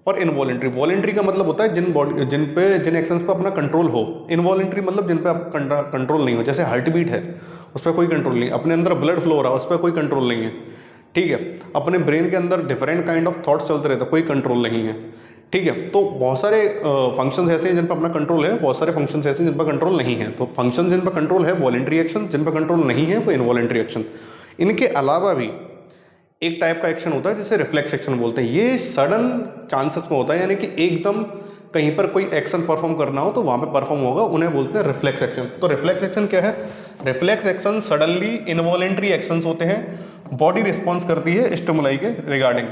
और इनवॉलेंट्री। वॉलेंट्री का मतलब होता है जिन एक्शंस पे अपना कंट्रोल हो। इनवॉलेंट्री मतलब जिन पे आप कंट्रोल नहीं हो, जैसे हार्ट बीट है उस पर कोई कंट्रोल नहीं, अपने अंदर ब्लड फ्लो हो रहा है उस पर कोई कंट्रोल नहीं है, ठीक है। अपने ब्रेन के अंदर डिफरेंट काइंड ऑफ थॉट्स चलते रहते, कोई कंट्रोल नहीं है, ठीक है। तो बहुत सारे फंक्शंस ऐसे हैं जिन पर अपना कंट्रोल है, बहुत सारे फंक्शंस ऐसे हैं जिन पर कंट्रोल नहीं है। तो फंक्शन जिन पर कंट्रोल है वॉलेंट्री एक्शन, जिन पर कंट्रोल नहीं है वो इनवॉलेंट्री एक्शन। इनके अलावा भी एक टाइप का एक्शन होता है जिसे रिफ्लेक्स एक्शन बोलते हैं। ये सडन चांसेस में होता है, यानी कि एकदम कहीं पर कोई एक्शन परफॉर्म करना हो तो वहां पे परफॉर्म होगा, उन्हें बोलते हैं रिफ्लेक्स एक्शन। तो रिफ्लेक्स एक्शन क्या है? Reflex action suddenly involuntary actions होते हैं, बॉडी रिस्पॉन्स करती है स्टिमुलाई के रिगार्डिंग।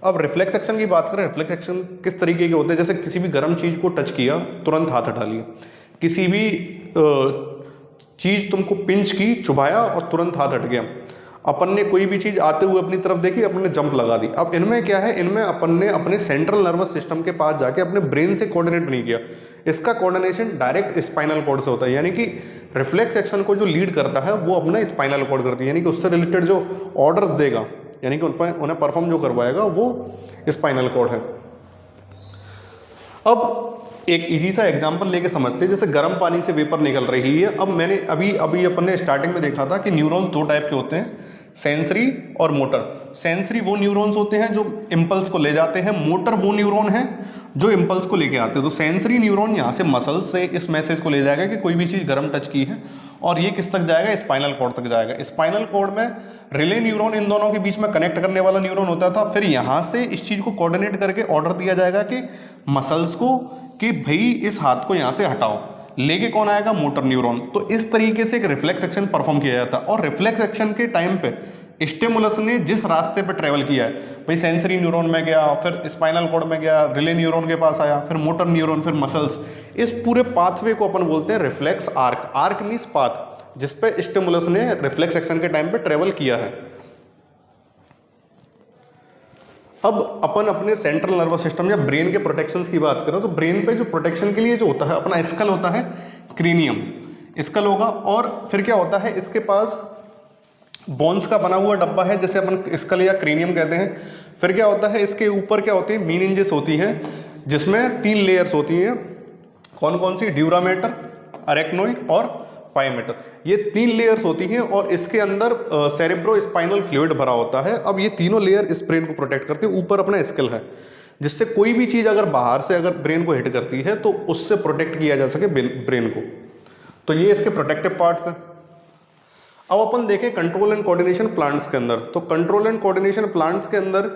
अब रिफ्लेक्स एक्शन की बात करें, रिफ्लेक्स एक्शन किस तरीके के होते हैं? जैसे किसी भी गर्म चीज को टच किया, तुरंत हाथ हटा लिया, किसी भी चीज तुमको पिंच की, चुभाया और तुरंत हाथ हट गया। अपन ने कोई भी चीज आते हुए अपनी तरफ देखी, अपन ने जंप लगा दी। अब इनमें क्या है? इनमें अपन ने अपने सेंट्रल नर्वस सिस्टम के पास जाके अपने ब्रेन से कोऑर्डिनेट नहीं किया, इसका कोऑर्डिनेशन डायरेक्ट स्पाइनल कॉर्ड से होता है। यानी कि रिफ्लेक्स एक्शन को जो लीड करता है वो अपना स्पाइनल कॉर्ड करती है, यानी कि उससे रिलेटेड जो ऑर्डर्स देगा, यानी कि उन्हें परफॉर्म जो करवाएगा वो स्पाइनल कॉर्ड है। अब एक इजी सा एग्जांपल लेके समझते हैं, जैसे गर्म पानी से वेपर निकल रही है। अब मैंने अभी अपन ने स्टार्टिंग में देखा था कि न्यूरॉन्स दो टाइप के होते हैं, सेंसरी और मोटर। सेंसरी वो न्यूरॉन्स होते हैं जो इंपल्स को ले जाते हैं, मोटर वो न्यूरॉन है जो इंपल्स को लेके आते हैं। तो सेंसरी न्यूरॉन यहाँ से मसल से इस मैसेज को ले जाएगा कि कोई भी चीज़ गर्म टच की है, और ये किस तक जाएगा? स्पाइनल कॉर्ड तक जाएगा। स्पाइनल कॉर्ड में रिले न्यूरॉन इन दोनों के बीच में कनेक्ट करने वाला न्यूरॉन होता था। फिर यहाँ से इस चीज़ को कोऑर्डिनेट करके ऑर्डर दिया जाएगा कि मसल्स को कि भाई इस हाथ को यहाँ से हटाओ, लेके कौन आएगा? Motor neuron. तो इस तरीके से एक रिफ्लेक्स एक्शन परफॉर्म किया जाता है। और रिफ्लेक्स एक्शन के टाइम पे स्टिमुलस ने जिस रास्ते पे ट्रेवल किया है, भाई सेंसरी न्यूरॉन में गया, फिर स्पाइनल कॉर्ड में गया, रिले न्यूरॉन के पास आया, फिर मोटर न्यूरॉन, फिर मसल्स, इस पूरे पाथवे को अपन बोलते हैं reflex arc. Arc means path, जिसपे स्टिमुलस ने रिफ्लेक्स एक्शन के टाइम पे ट्रेवल किया है। अब अपन अपने सेंट्रल नर्वस सिस्टम या ब्रेन के प्रोटेक्शंस की बात करें तो ब्रेन पे जो प्रोटेक्शन के लिए जो होता है अपना स्कल होता है, क्रीनियम स्कल होगा, और फिर क्या होता है? इसके पास बोन्स का बना हुआ डब्बा है, जैसे अपन स्कल या क्रीनियम कहते हैं। फिर क्या होता है? इसके ऊपर क्या होती है? मीनिंजेस होती हैं, जिसमें 3 लेयर्स होती हैं। कौन कौन सी? ड्यूरामेटर, अरेक्नोइड और पाइमेटर। ये 3 लेयर्स होती हैं, और इसके अंदर सेरेब्रो स्पाइनल फ्लूइड भरा होता है। अब ये तीनों लेयर इस ब्रेन को प्रोटेक्ट करती है। ऊपर अपना स्कल है, जिससे कोई भी चीज़ अगर बाहर से अगर ब्रेन को हिट करती है तो उससे प्रोटेक्ट किया जा सके ब्रेन को। तो ये इसके प्रोटेक्टिव पार्ट्स हैं। अब अपन देखें कंट्रोल एंड कोऑर्डिनेशन प्लांट्स के अंदर। तो कंट्रोल एंड कोऑर्डिनेशन प्लांट्स के अंदर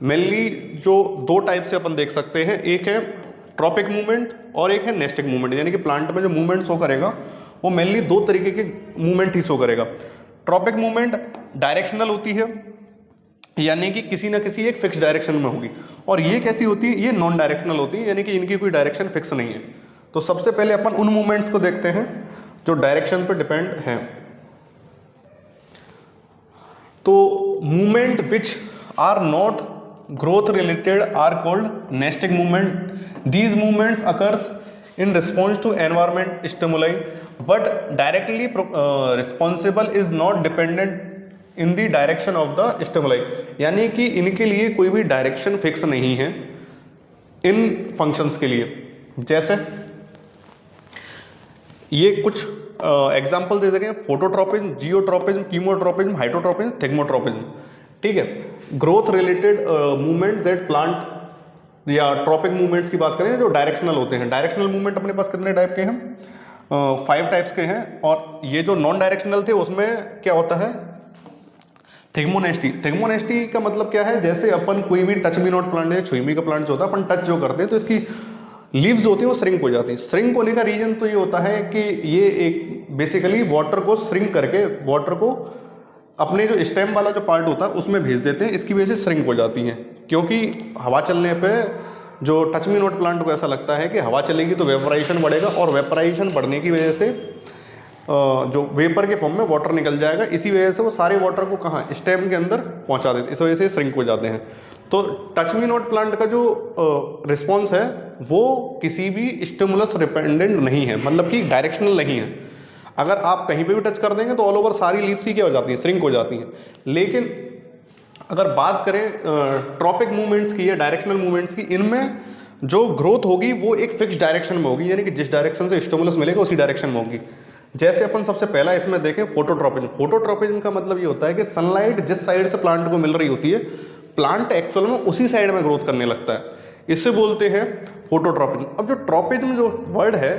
मेनली जो 2 टाइप से अपन देख सकते हैं, एक है ट्रॉपिक मूवमेंट और एक है नेस्टिक मूवमेंट। यानी कि प्लांट में जो मूवमेंट शो करेगा वो मेनली 2 तरीके के मूवमेंट ही शो करेगा। ट्रॉपिक मूवमेंट डायरेक्शनल होती है, यानी कि किसी ना किसी एक फिक्स डायरेक्शन में होगी, और ये कैसी होती है? ये नॉन डायरेक्शनल होती है, यानी कि इनकी कोई डायरेक्शन फिक्स नहीं है। तो सबसे पहले अपन उन मूवमेंट्स को देखते हैं जो डायरेक्शन पर डिपेंड हैं। तो movement which are not growth related are called nesting movement. These movements occurs in response to environment stimuli, but directly responsible is not dependent in the direction of the stimuli. यानी कि इनके लिए कोई भी डायरेक्शन फिक्स नहीं है इन फंक्शंस के लिए। जैसे ये कुछ एग्जाम्पल दे सकें, phototropism, geotropism, chemotropism, hydrotropism, thigmotropism. ठीक है, growth related movement that plant या ट्रॉपिक मूवमेंट्स की बात करें जो डायरेक्शनल होते हैं। डायरेक्शनल मूवमेंट अपने पास कितने टाइप के हैं? 5 टाइप्स के हैं। और ये जो नॉन डायरेक्शनल थे उसमें क्या होता है? थिग्मोनेस्टी। थिग्मोनेस्टी का मतलब क्या है? जैसे अपन कोई भी टच मी नॉट प्लांट है, छुईमी का प्लांट जो होता है, अपन टच जो करते हैं तो इसकी लीव्स होती है वो श्रिंक हो जाती है। श्रिंक होने का रीजन तो ये होता है कि ये एक बेसिकली वाटर को श्रिंक करके वाटर को अपने जो स्टेम वाला जो पार्ट होता है उसमें भेज देते हैं, इसकी वजह से श्रिंक हो जाती हैं। क्योंकि हवा चलने पे जो टच मी नॉट प्लांट को ऐसा लगता है कि हवा चलेगी तो वेपराइजेशन बढ़ेगा, और वेपराइजेशन बढ़ने की वजह से जो वेपर के फॉर्म में वाटर निकल जाएगा। इसी वजह से वो सारे वाटर को कहाँ? स्टेम के अंदर पहुंचा देते हैं, इस वजह से श्रिंक हो जाते हैं। तो टच मी नॉट प्लांट का जो रिस्पॉन्स है वो किसी भी स्टिमुलस डिपेंडेंट नहीं है, मतलब कि डायरेक्शनल नहीं है। अगर आप कहीं पे भी टच कर देंगे तो ऑल ओवर सारी लीव्स ही क्या हो जाती हैं? श्रिंक हो जाती हैं। लेकिन अगर बात करें ट्रॉपिक मूवमेंट्स की या डायरेक्शनल मूवमेंट्स की, इनमें जो ग्रोथ होगी वो एक फिक्स डायरेक्शन में होगी, यानी कि जिस डायरेक्शन से स्टिमुलस मिलेगा उसी डायरेक्शन में होगी। जैसे अपन सबसे पहला इसमें देखें फोटोट्रोपिज्म। फोटोट्रोपिज्म का मतलब ये होता है कि सनलाइट जिस साइड से प्लांट को मिल रही होती है, प्लांट एक्चुअल में उसी साइड में ग्रोथ करने लगता है, इससे बोलते हैं फोटोट्रोपिज्म। अब जो ट्रोपिज्म जो वर्ड है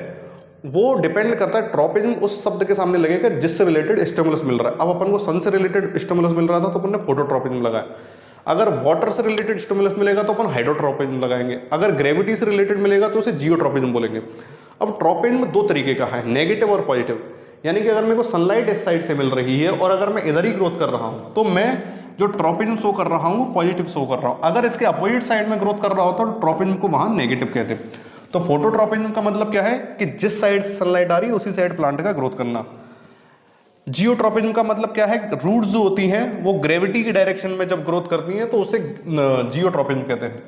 वो डिपेंड करता है, ट्रोपिज्म उस शब्द के सामने लगेगा जिससे रिलेटेड स्टिमुलस मिल रहा है। अब अपन को सन से रिलेटेड स्टिमुलस मिल रहा था तो अपन ने फोटोट्रोपिज्म लगाया। अगर वाटर से रिलेटेड स्टिमुलस मिलेगा तो अपन हाइड्रोट्रोपिज्म लगाएंगे। अगर ग्रेविटी से रिलेटेड मिलेगा तो उसे जियोट्रोपिज्म बोलेंगे। अब ट्रोपिज्म दो तरीके का है, नेगेटिव और पॉजिटिव। यानी कि अगर मेरे को सनलाइट इस साइड से मिल रही है और अगर मैं इधर ही ग्रोथ कर रहा हूं तो मैं जो ट्रोपिज्म शो कर रहा हूं वो पॉजिटिव शो कर रहा हूं। अगर इसके अपोजिट साइड में ग्रोथ कर रहा होता तो ट्रोपिज्म को वहां नेगेटिव कहते हैं। तो फोटोट्रोपिज्म का मतलब क्या है कि जिस साइड से सनलाइट आ रही है उसी साइड प्लांट का ग्रोथ करना। जियोट्रोपिज्म का मतलब क्या है, रूट्स जो होती हैं वो ग्रेविटी की डायरेक्शन में जब ग्रोथ करती हैं तो उसे जियोट्रोपिज्म कहते हैं।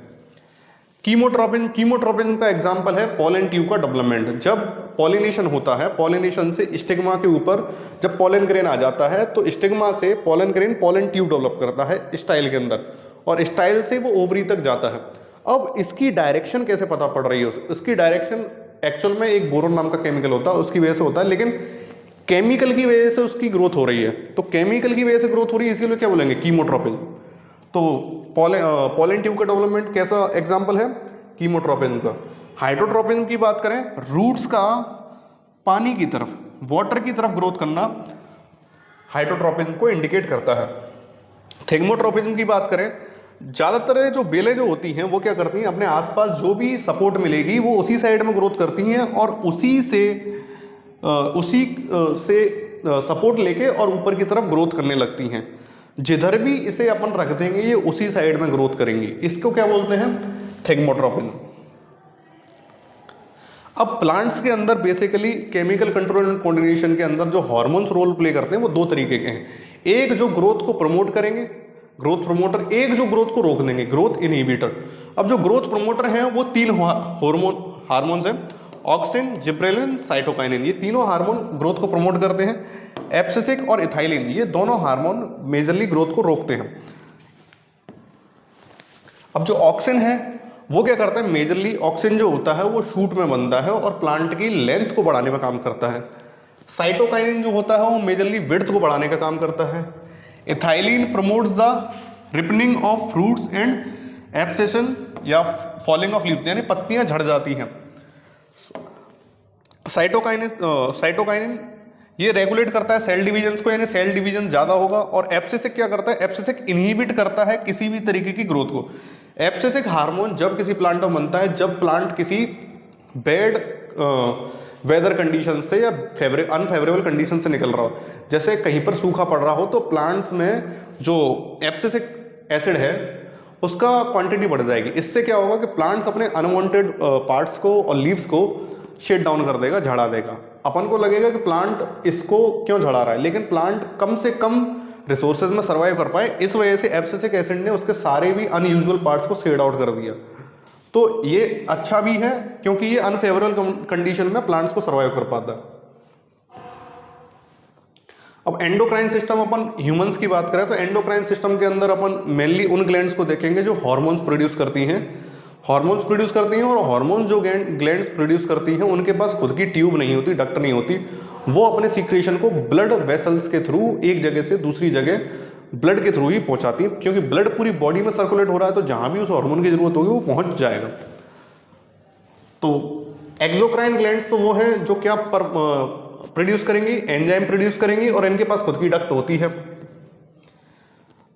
कीमोट्रोपिज्म का एग्जांपल है पॉलन ट्यूब का डेवलपमेंट। जब पॉलिनेशन होता है, पॉलिनेशन से स्टिग्मा के ऊपर जब पॉलन ग्रेन आ जाता है तो स्टिग्मा से pollen grain pollen tube develop करता है स्टाइल के अंदर, और स्टाइल से वो ओवरी तक जाता है। अब इसकी डायरेक्शन कैसे पता पड़ रही है, उसकी डायरेक्शन एक्चुअल में एक बोरोन नाम का केमिकल होता है उसकी वजह से होता है, लेकिन केमिकल की वजह से उसकी ग्रोथ हो रही है। तो केमिकल की वजह से ग्रोथ हो रही है, इसके लिए क्या बोलेंगे, कीमोट्रोपिज्म। तो पॉलन ट्यूब का डेवलपमेंट कैसा एग्जांपल है, कीमोट्रोपिज्म का। हाइड्रोट्रोपिज्म की बात करें, रूट्स का पानी की तरफ, वाटर की तरफ ग्रोथ करना हाइड्रोट्रोपिज्म को इंडिकेट करता है। थिग्मोट्रोपिज्म की बात करें, ज्यादातर जो बेलें जो होती हैं वो क्या करती हैं, अपने आसपास जो भी सपोर्ट मिलेगी वो उसी साइड में ग्रोथ करती हैं और उसी से सपोर्ट लेके और ऊपर की तरफ ग्रोथ करने लगती हैं। जिधर भी इसे अपन रख देंगे ये उसी साइड में ग्रोथ करेंगी। इसको क्या बोलते हैं, थिग्मोट्रोपिज्म। अब प्लांट्स के अंदर basically chemical control and coordination के अंदर जो हार्मोन्स रोल प्ले करते हैं वो दो तरीके के हैं। एक जो ग्रोथ को प्रमोट करेंगे, ग्रोथ प्रमोटर, एक जो ग्रोथ को रोक देंगे, ग्रोथ इनहिबिटर। अब जो ग्रोथ प्रमोटर हैं वो तीन हार्मोन्स हैं, ऑक्सिन, जिब्रेलिन, साइटोकाइनिन। ये तीनों हार्मोन ग्रोथ को प्रमोट करते हैं। एब्सिसिक और इथाइलिन, ये दोनों हार्मोन मेजरली ग्रोथ को रोकते हैं। अब जो ऑक्सिन है वो क्या करता है, मेजरली ऑक्सिन जो होता है वो शूट में बनता है और प्लांट की लेंथ को बढ़ाने में काम करता है। साइटोकाइनिन जो होता है वो मेजरली विड्थ को बढ़ाने का काम करता है। Ethylene promotes the ripening of fruits and abscission या फॉलिंग ऑफ लीव्स, यानी पत्तियां झड़ जाती हैं। साइटोकाइनिन ये रेगुलेट करता है सेल डिवीजन को, यानी सेल डिवीजन ज्यादा होगा। और एब्सिसिक क्या करता है, एब्सिसिक इनहिबिट करता है किसी भी तरीके की ग्रोथ को। एब्सिसिक हार्मोन जब किसी प्लांट में बनता है जब प्लांट किसी बैड वेदर कंडीशन से या अनफेवरेबल कंडीशन से निकल रहा हो, जैसे कहीं पर सूखा पड़ रहा हो तो प्लांट्स में जो एब्सिसिक एसिड है उसका क्वांटिटी बढ़ जाएगी। इससे क्या होगा कि प्लांट्स अपने अनवांटेड पार्ट्स को और लीव्स को शेड डाउन कर देगा, झड़ा देगा। अपन को लगेगा कि प्लांट इसको क्यों झड़ा रहा है, लेकिन प्लांट कम से कम रिसोर्सेज में सर्वाइव कर पाए, इस वजह से एब्सिसिक एसिड ने उसके सारे भी अनयूजुअल पार्ट्स को शेड आउट कर दिया। तो ये अच्छा भी है क्योंकि ये अनफेवरेबल कंडीशन में प्लांट्स को सर्वाइव कर पाता है। अब एंडोक्राइन सिस्टम, अपन ह्यूमंस की बात करें तो एंडोक्राइन सिस्टम के अंदर अपन मेनली उन ग्लैंड्स को देखेंगे जो हार्मोन्स प्रोड्यूस करती हैं। हार्मोन्स प्रोड्यूस करती हैं और हार्मोन जो ग्लैंड्स प्रोड्यूस करती हैं उनके पास खुद की ट्यूब नहीं होती, डक्ट नहीं होती। वो अपने सीक्रेशन को ब्लड वेसल्स के थ्रू एक जगह से दूसरी जगह ब्लड के थ्रू ही पहुंचाती है, क्योंकि ब्लड पूरी बॉडी में सर्कुलेट हो रहा है तो जहां भी उस हार्मोन की जरूरत होगी वो पहुंच जाएगा। तो एक्सोक्राइन ग्लैंड्स तो वो है जो क्या प्रोड्यूस करेंगी, एंजाइम प्रोड्यूस करेंगी और इनके पास खुद की डक्ट होती है।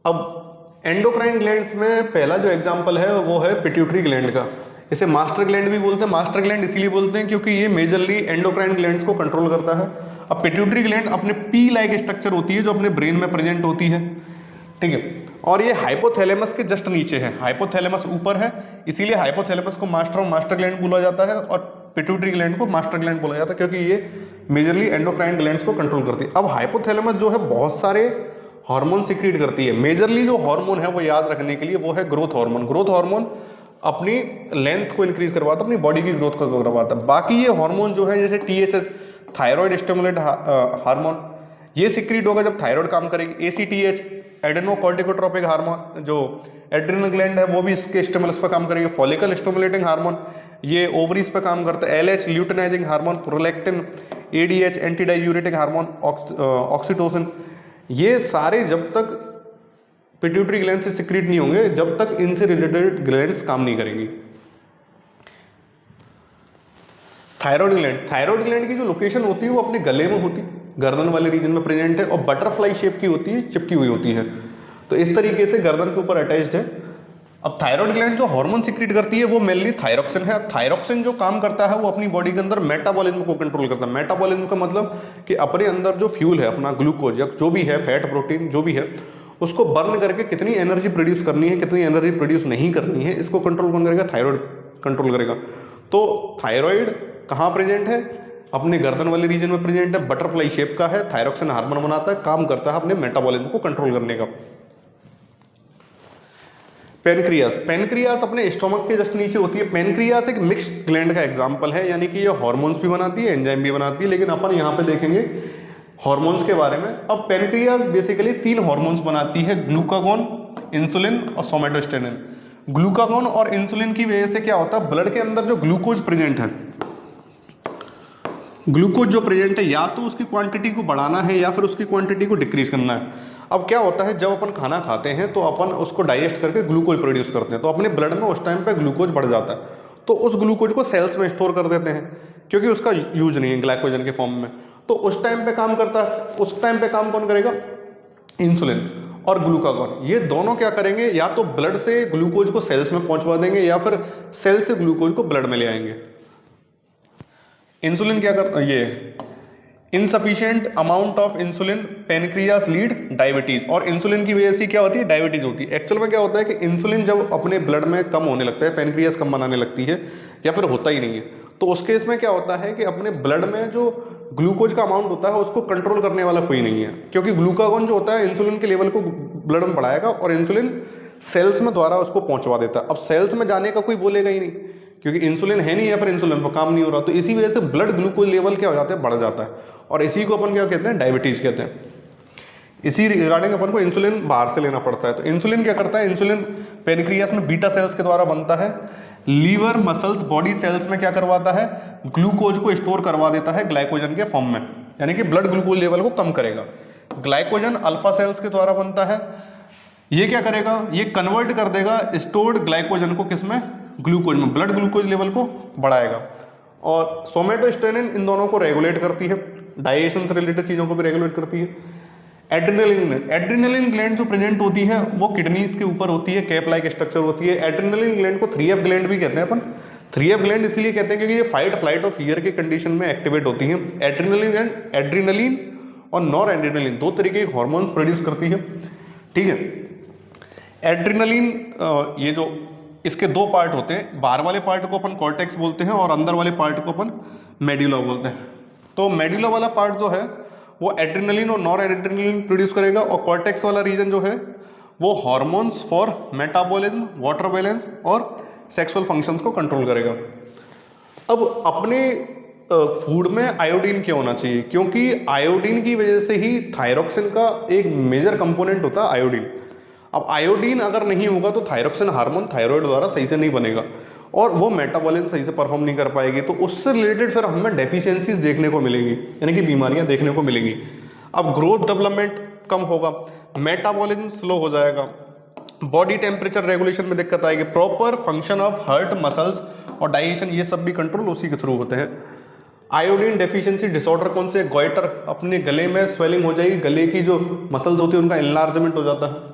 अब एंडोक्राइन ग्लैंड्स में पहला जो एग्जांपल है वो है पिट्यूटरी ग्लैंड का। इसे मास्टर ग्लैंड भी बोलते हैं। मास्टर ग्लैंड इसीलिए बोलते हैं क्योंकि ये मेजरली एंडोक्राइन ग्लैंड्स को कंट्रोल करता है। अब पिट्यूटरी ग्लैंड अपने पी लाइक स्ट्रक्चर होती है जो अपने ब्रेन में प्रेजेंट होती है, ठीक है। और ये हाइपोथैलेमस के जस्ट नीचे है, हाइपोथैलेमस ऊपर है, इसीलिए हाइपोथैलेमस को मास्टर ग्लैंड बोला जाता है और पिट्यूटरी ग्लैंड को मास्टर ग्लैंड बोला जाता है क्योंकि ये मेजरली एंडोक्राइन ग्लैंड्स को कंट्रोल करती है। अब हाइपोथैलेमस जो है बहुत सारे हार्मोन सिक्रीट करती है। मेजरली जो हार्मोन है वो याद रखने के लिए वो है ग्रोथ हार्मोन। ग्रोथ हार्मोन अपनी लेंथ को इंक्रीज करवाता है, अपनी बॉडी की ग्रोथ को करवाता है। बाकी ये हार्मोन जो है जैसे THS, थायराइड स्टिमुलेट हार्मोन, ये सिक्रीट होगा जब थायराइड काम करेगी। ACTH, एडेनोकॉर्टिकोट्रोपिक हार्मोन, जो एड्रिनल ग्लैंड है वो भी इसके स्टिमुलस पर काम करेगी। फॉलिकल स्टिमुलेटिंग हार्मोन, ये ओवरीज पर काम करता है। LH, luteinizing hormone, prolactin, ADH, anti diuretic hormone, oxytocin, ये सारे जब तक पिट्यूटरी ग्लैंड से सिक्रीट नहीं होंगे जब तक इनसे रिलेटेड ग्लैंड्स काम नहीं करेंगी। थायराइड ग्लैंड की जो लोकेशन होती है वो अपने गले में होती है, गर्दन वाले रीजन में प्रेजेंट है, और बटरफ्लाई शेप की होती है, चिपकी हुई होती है। तो इस तरीके से गर्दन के ऊपर अटैच्ड है। अब थायराइड ग्लैंड जो हार्मोन सिक्रीट करती है वो मेनली थायरोक्सिन है। थायरोक्सिन जो काम करता है वो अपनी बॉडी के अंदर मेटाबॉलिज्म को कंट्रोल करता है। मेटाबॉलिज्म का मतलब कि अपने अंदर जो फ्यूल है, अपना ग्लूकोज या जो भी है, फैट, प्रोटीन जो भी है, उसको बर्न करके कितनी एनर्जी प्रोड्यूस करनी है, कितनी एनर्जी प्रोड्यूस नहीं करनी है, इसको कंट्रोल कौन करेगा? थायराइड कंट्रोल करेगा। तो थायराइड कहाँ प्रेजेंट है? अपने गर्दन वाले रीजन में प्रेजेंट है, बटरफ्लाई शेप का है, थायरोक्सिन हार्मोन बनाता है, काम करता है अपने मेटाबॉलिज्म को कंट्रोल करने का। पेनक्रियास, पेनक्रियास अपने स्टोमक के जस्ट नीचे होती है। पेनक्रियास एक मिक्स्ड ग्लैंड का एग्जांपल है, यानी कि ये हार्मोन्स भी बनाती है, एंजाइम भी बनाती है, लेकिन अपन यहाँ पे देखेंगे हार्मोन्स के बारे में। अब पेनक्रियास बेसिकली 3 हार्मोन्स बनाती है, ग्लूकागॉन, इंसुलिन और सोमेटोस्टेरोन। ग्लूकागॉन और इंसुलिन की वजह से क्या होता है? ब्लड के अंदर जो ग्लूकोज प्रेजेंट है, ग्लूकोज जो प्रेजेंट है, या तो उसकी क्वांटिटी को बढ़ाना है या फिर उसकी क्वांटिटी को डिक्रीज करना है। अब क्या होता है, जब अपन खाना खाते हैं तो अपन उसको डाइजेस्ट करके ग्लूकोज प्रोड्यूस करते हैं, तो अपने ब्लड में उस टाइम पे ग्लूकोज बढ़ जाता है, तो उस ग्लूकोज को सेल्स में स्टोर कर देते हैं, क्योंकि उसका यूज नहीं है ग्लाइकोजन के फॉर्म में। तो उस टाइम पे काम करता है, उस टाइम पे काम कौन करेगा? इंसुलिन और ग्लूकागॉन। ये दोनों क्या करेंगे? या तो ब्लड से ग्लूकोज को सेल्स में पहुंचवा देंगे या फिर सेल से ग्लूकोज को ब्लड में ले आएंगे। इंसुलिन क्या कर, ये insufficient amount of insulin pancreas lead diabetes, और इंसुलिन की वजह से क्या होती है? डायबिटीज होती है। एक्चुअल में क्या होता है कि इंसुलिन जब अपने ब्लड में कम होने लगता है, पेनक्रियास कम बनाने लगती है या फिर होता ही नहीं है, तो उस केस में क्या होता है कि अपने ब्लड में जो ग्लूकोज का अमाउंट होता है उसको कंट्रोल करने वाला कोई नहीं है, क्योंकि ग्लूकागॉन जो होता है इंसुलिन के लेवल को ब्लड में बढ़ाएगा और इंसुलिन सेल्स में द्वारा उसको पहुंचवा देता है। अब सेल्स में जाने का कोई बोलेगा ही नहीं, क्योंकि इंसुलिन है नहीं या फिर इंसुलिन पर काम नहीं हो रहा, तो इसी वजह से ब्लड ग्लूकोज लेवल क्या हो जाता है? बढ़ जाता है, और इसी को अपन क्या कहते हैं? डायबिटीज कहते हैं। इसी रिगार्डिंग अपन को इंसुलिन बाहर से लेना पड़ता है। तो इंसुलिन क्या करता है? इंसुलिन पेनक्रियास में बीटा सेल्स के द्वारा बनता है, लीवर, मसल्स, बॉडी सेल्स में क्या करवाता है? ग्लूकोज को स्टोर करवा देता है ग्लाइकोजन के फॉर्म में, यानी कि ब्लड ग्लूकोज लेवल को कम करेगा। ग्लाइकोजन अल्फा सेल्स के द्वारा बनता है, ये क्या करेगा? ये कन्वर्ट कर देगा स्टोर्ड ग्लाइकोजन को किसमें? ग्लूकोज में, ब्लड ग्लूकोज लेवल को बढ़ाएगा। और सोमेटोस्टेरोन इन दोनों को रेगुलेट करती है, डाइजेशन से रिलेटेड चीज़ों को भी रेगुलेट करती है। एड्रेनलिन, एड्रेनलिन ग्लैंड जो प्रेजेंट होती है वो किडनीज के ऊपर होती है, कैप लाइक स्ट्रक्चर होती है। एड्रेनलिन ग्लैंड को 3F ग्लैंड भी कहते हैं अपन। 3F ग्लैंड इसलिए कहते हैं क्योंकि ये फाइट, फ्लाइट और फियर के कंडीशन में एक्टिवेट होती हैं। एड्रेनलिन और नॉर एड्रेनलिन 2 तरीके के हॉर्मोन्स प्रोड्यूस करती है, ठीक है। एड्रेनलिन ये जो इसके 2 पार्ट होते हैं, बाहर वाले पार्ट को अपन कॉर्टेक्स बोलते हैं और अंदर वाले पार्ट को अपन मेडुला बोलते हैं। तो मेडुला वाला पार्ट जो है वो एड्रेनलिन और नॉर एड्रेनलिन प्रोड्यूस करेगा, और कॉर्टेक्स वाला रीजन जो है वो hormones for metabolism, water balance और सेक्सुअल फंक्शंस को कंट्रोल करेगा। अब अपने फूड में आयोडीन क्यों होना चाहिए? क्योंकि आयोडीन की वजह से ही थायरोक्सिन का एक मेजर कंपोनेंट होता है आयोडीन। अब आयोडीन अगर नहीं होगा तो थायरोक्सिन हार्मोन थायराइड द्वारा सही से नहीं बनेगा और वो मेटाबॉलिज्म सही से परफॉर्म नहीं कर पाएगी, तो उससे रिलेटेड फिर हमें डेफिशिएंसीज देखने को मिलेंगी, यानी कि बीमारियां देखने को मिलेंगी। अब ग्रोथ डेवलपमेंट कम होगा, मेटाबॉलिज्म स्लो हो जाएगा, बॉडी टेम्परेचर रेगुलेशन में दिक्कत आएगी, proper function of heart, muscles और डाइजेशन ये सब भी कंट्रोल उसी के थ्रू होते हैं। आयोडीन डेफिशिएंसी डिसऑर्डर कौन से? गोइटर, अपने गले में स्वेलिंग हो जाएगी, गले की जो मसल्स होती है उनका इनलार्जमेंट हो जाता है।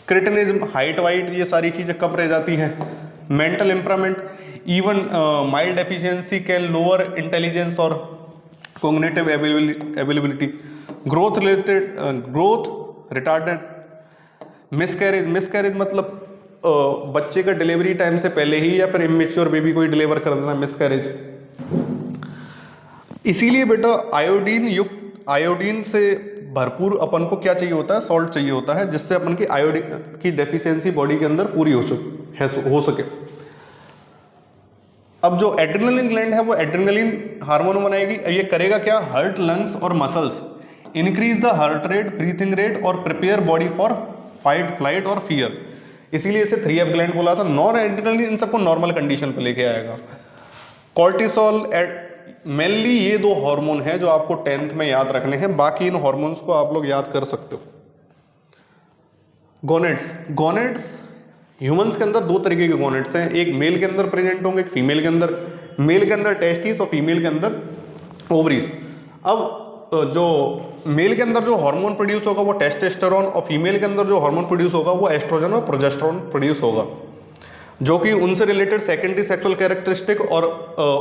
क्रिटिनिज्म, हाइट वाइट, ये सारी चीज़ें कम रह जाती हैं। Mental improvement, even mild deficiency can lower intelligence और cognitive ability. Growth related, growth retarded, miscarriage, miscarriage मतलब बच्चे का डिलीवरी टाइम से पहले ही या फिर इमेच्योर बेबी को ही डिलीवर कर देना, मिसकैरेज। इसीलिए बेटा आयोडीन युक्त, आयोडीन से भरपूर अपन को क्या चाहिए होता है? सॉल्ट चाहिए होता है, जिससे अपन की आयोडीन की डेफिशिएंसी बॉडी के अंदर पूरी हो सके। अब जो एड्रेनलिन ग्लैंड है वो एड्रेनलिन हार्मोन बनाएगी। ये करेगा क्या? हार्ट, लंग्स और muscles increase the heart rate, breathing rate और prepare body for fight, flight और फियर। इसीलिए इसे 3F ग्लैंड बोला था। नॉर एड्रेनलिन इन सबको नॉर्मल कंडीशन पे लेके आएगा। कॉर्टिसोल, मेनली ये 2 हार्मोन हैं जो आपको 10th में याद रखने हैं, बाकी इन हार्मोन्स को आप लोग याद कर सकते हो। गोनेड्स, गोनेड्स ह्यूमंस के अंदर 2 तरीके के गोनेड्स हैं, एक मेल के अंदर प्रेजेंट होंगे, एक फीमेल के अंदर। मेल के अंदर टेस्टिस और फीमेल के अंदर ओवरीज। अब जो मेल के अंदर जो हार्मोन प्रोड्यूस होगा वो टेस्टोस्टेरोन, और फीमेल के अंदर जो हार्मोन प्रोड्यूस होगा वो एस्ट्रोजन और प्रोजेस्टेरोन प्रोड्यूस होगा, जो कि उनसे रिलेटेड सेकेंडरी सेक्सुअल कैरेक्टरिस्टिक और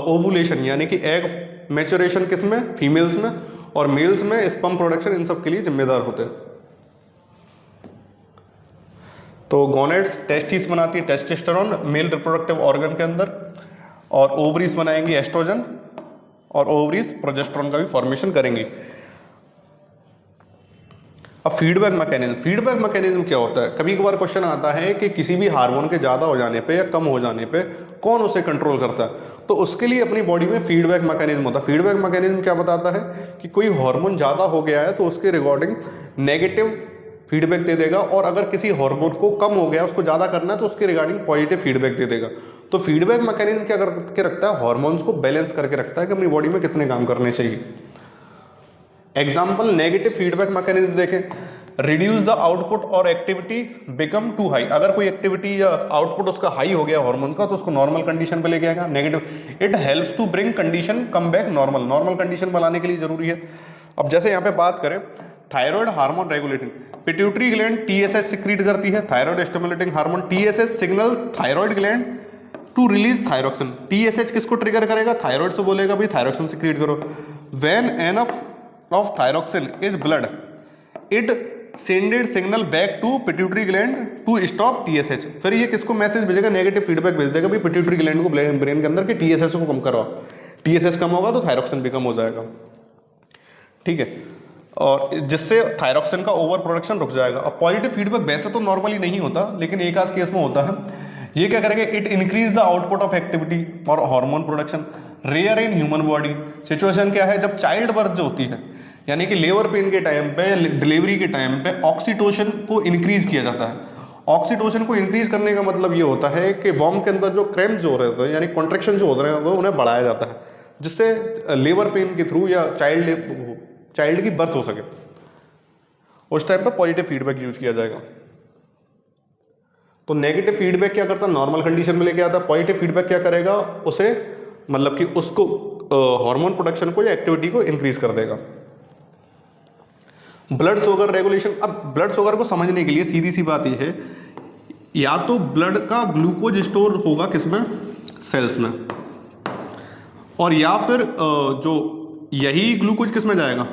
ओवुलेशन यानी कि एग मैच्योरेशन किस में, फीमेल्स में, और मेल्स में स्पर्म प्रोडक्शन, इन सब के लिए जिम्मेदार होते हैं। तो गोनेड्स टेस्टिस बनाती है टेस्टोस्टेरोन मेल रिप्रोडक्टिव ऑर्गन के अंदर, और ओवरीज बनाएंगी एस्ट्रोजन, और ओवरीज प्रोजेस्टेरोन का भी फॉर्मेशन करेंगी। अब फीडबैक मैकेनिज्म क्या होता है? कभी कभार क्वेश्चन आता है कि किसी भी हार्मोन के ज़्यादा हो जाने पे या कम हो जाने पे कौन उसे कंट्रोल करता है? तो उसके लिए अपनी बॉडी में फीडबैक मैकेनिज्म होता है। फीडबैक मैकेनिज्म क्या बताता है कि कोई हार्मोन ज़्यादा हो गया है तो उसके रिगार्डिंग नेगेटिव फीडबैक दे देगा, और अगर किसी हार्मोन को कम हो गया, उसको ज़्यादा करना है, तो उसके रिगार्डिंग पॉजिटिव फीडबैक दे देगा। तो फीडबैक मैकेनिज्म क्या करके रखता है? हार्मोन्स को बैलेंस करके रखता है कि अपनी बॉडी में कितने काम करने चाहिए। एग्जाम्पल नेगेटिव फीडबैक मैकेनिज्म देखें, रिड्यूस द आउटपुट और एक्टिविटी बिकम टू हाई। अगर कोई एक्टिविटी या आउटपुट उसका हाई हो गया हार्मोन का, तो उसको नॉर्मल कंडीशन पे लेके आएगा। Negative, it helps to bring condition come back normal. Normal condition बनाने के लिए जरूरी है। अब जैसे यहाँ पे बात करें thyroid hormone regulating, pituitary gland TSH secrete करती है, thyroid stimulating hormone. TSH signal thyroid gland to release thyroxine. TSH किसको ट्रिगर करेगा? थायराइड से बोलेगा भाई थायरोक्सिन सिक्रीट करो। When enough of thyroxine is blood, it sended signal back to pituitary gland to stop TSH. फिर ये किसको मैसेज भेजेगा? नेगेटिव फीडबैक भेज देगा भाई पिट्यूटरी ग्लैंड को ब्रेन के अंदर कि टीएसएच को कम करो। टीएसएच कम होगा तो थायरोक्सिन भी कम हो जाएगा, ठीक है, और जिससे थायरोक्सिन का ओवर प्रोडक्शन रुक जाएगा। अब पॉजिटिव फीडबैक वैसे तो नॉर्मली नहीं होता, लेकिन एक आध केस में होता है। ये क्या करेगा? It increase the output of activity और hormone production, rare in human body. Situation क्या है? जब चाइल्ड बर्थ जो होती है, यानी कि लेबर पेन के टाइम पे, डिलीवरी के टाइम पे ऑक्सीटोसिन को इंक्रीज किया जाता है। ऑक्सीटोसिन को इंक्रीज करने का मतलब ये होता है कि वॉम के अंदर जो क्रैम्प्स जो हो रहे होते हैं, यानी कॉन्ट्रैक्शन जो हो रहे हैं, उन्हें बढ़ाया जाता है, जिससे लेबर पेन के थ्रू या चाइल्ड की बर्थ हो सके। उस टाइम पे पॉजिटिव फीडबैक यूज किया जाएगा। तो नेगेटिव फीडबैक क्या करता है? नॉर्मल कंडीशन में लेके आता है। पॉजिटिव फीडबैक क्या करेगा? उसे मतलब कि उसको हार्मोन प्रोडक्शन को या एक्टिविटी को इंक्रीज कर देगा। Blood sugar regulation. अब ब्लड शुगर को समझने के लिए सीधी सी बात यह है, या तो ब्लड का ग्लूकोज स्टोर होगा किसमें? सेल्स में, और या फिर जो यही ग्लूकोज किसमें जाएगा?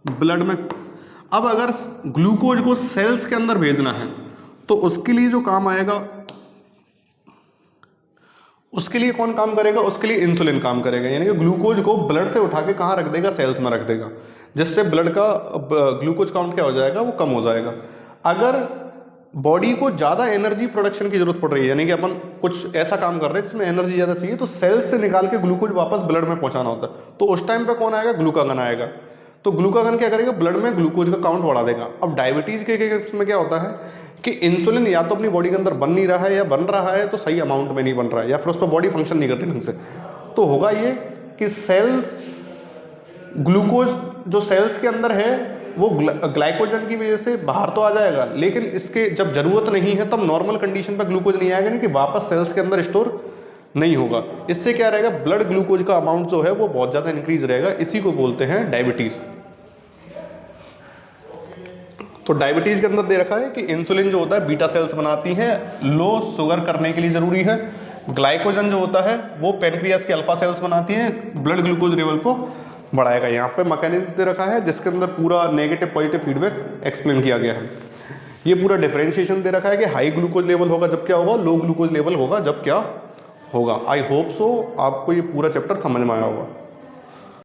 ब्लड में। अब अगर ग्लूकोज को सेल्स के अंदर भेजना है तो उसके लिए जो काम आएगा, उसके लिए कौन काम करेगा? उसके लिए इंसुलिन काम करेगा, यानी कि ग्लूकोज को ब्लड से उठा के कहाँ रख देगा? सेल्स में रख देगा, जिससे ब्लड का ग्लूकोज काउंट क्या हो जाएगा? वो कम हो जाएगा। अगर बॉडी को ज़्यादा एनर्जी प्रोडक्शन की जरूरत पड़ रही है, यानी कि अपन कुछ ऐसा काम कर रहे हैं जिसमें एनर्जी ज़्यादा चाहिए, तो सेल्स से निकाल के ग्लूकोज वापस ब्लड में पहुंचाना होता है। तो उस टाइम पे कौन आएगा? ग्लूकागन आएगा। तो ग्लूकागन क्या करेगा? ब्लड में ग्लूकोज का काउंट बढ़ा देगा। अब डायबिटीज के केस में क्या होता है कि इंसुलिन या तो अपनी बॉडी के अंदर बन नहीं रहा है, या बन रहा है तो सही अमाउंट में नहीं बन रहा है, या फिर उस पर बॉडी फंक्शन नहीं कर रही ढंग से। तो होगा ये कि सेल्स ग्लूकोज जो सेल्स के अंदर है वो ग्लाइकोजन की वजह से बाहर तो आ जाएगा, लेकिन इसके जब जरूरत नहीं है तब नॉर्मल कंडीशन पर ग्लूकोज नहीं आएगा, नहीं कि वापस सेल्स के अंदर स्टोर नहीं होगा। इससे क्या रहेगा? ब्लड ग्लूकोज का अमाउंट जो है वो बहुत ज़्यादा इंक्रीज रहेगा। इसी को बोलते हैं डायबिटीज। तो डायबिटीज के अंदर दे रखा है कि इंसुलिन जो होता है बीटा सेल्स बनाती हैं, लो शुगर करने के लिए जरूरी है। ग्लाइकोजन जो होता है वो पैनक्रियास के अल्फा सेल्स बनाती हैं, ब्लड ग्लूकोज लेवल को बढ़ाएगा। यहाँ पे मैकेनिज्म दे रखा है जिसके अंदर पूरा नेगेटिव पॉजिटिव फीडबैक एक्सप्लेन किया गया है। ये पूरा डिफरेंशिएशन दे रखा है कि हाई ग्लूकोज लेवल होगा जब क्या होगा, लो ग्लूकोज लेवल होगा जब क्या होगा। आई होप सो आपको ये पूरा चैप्टर समझ में आया होगा।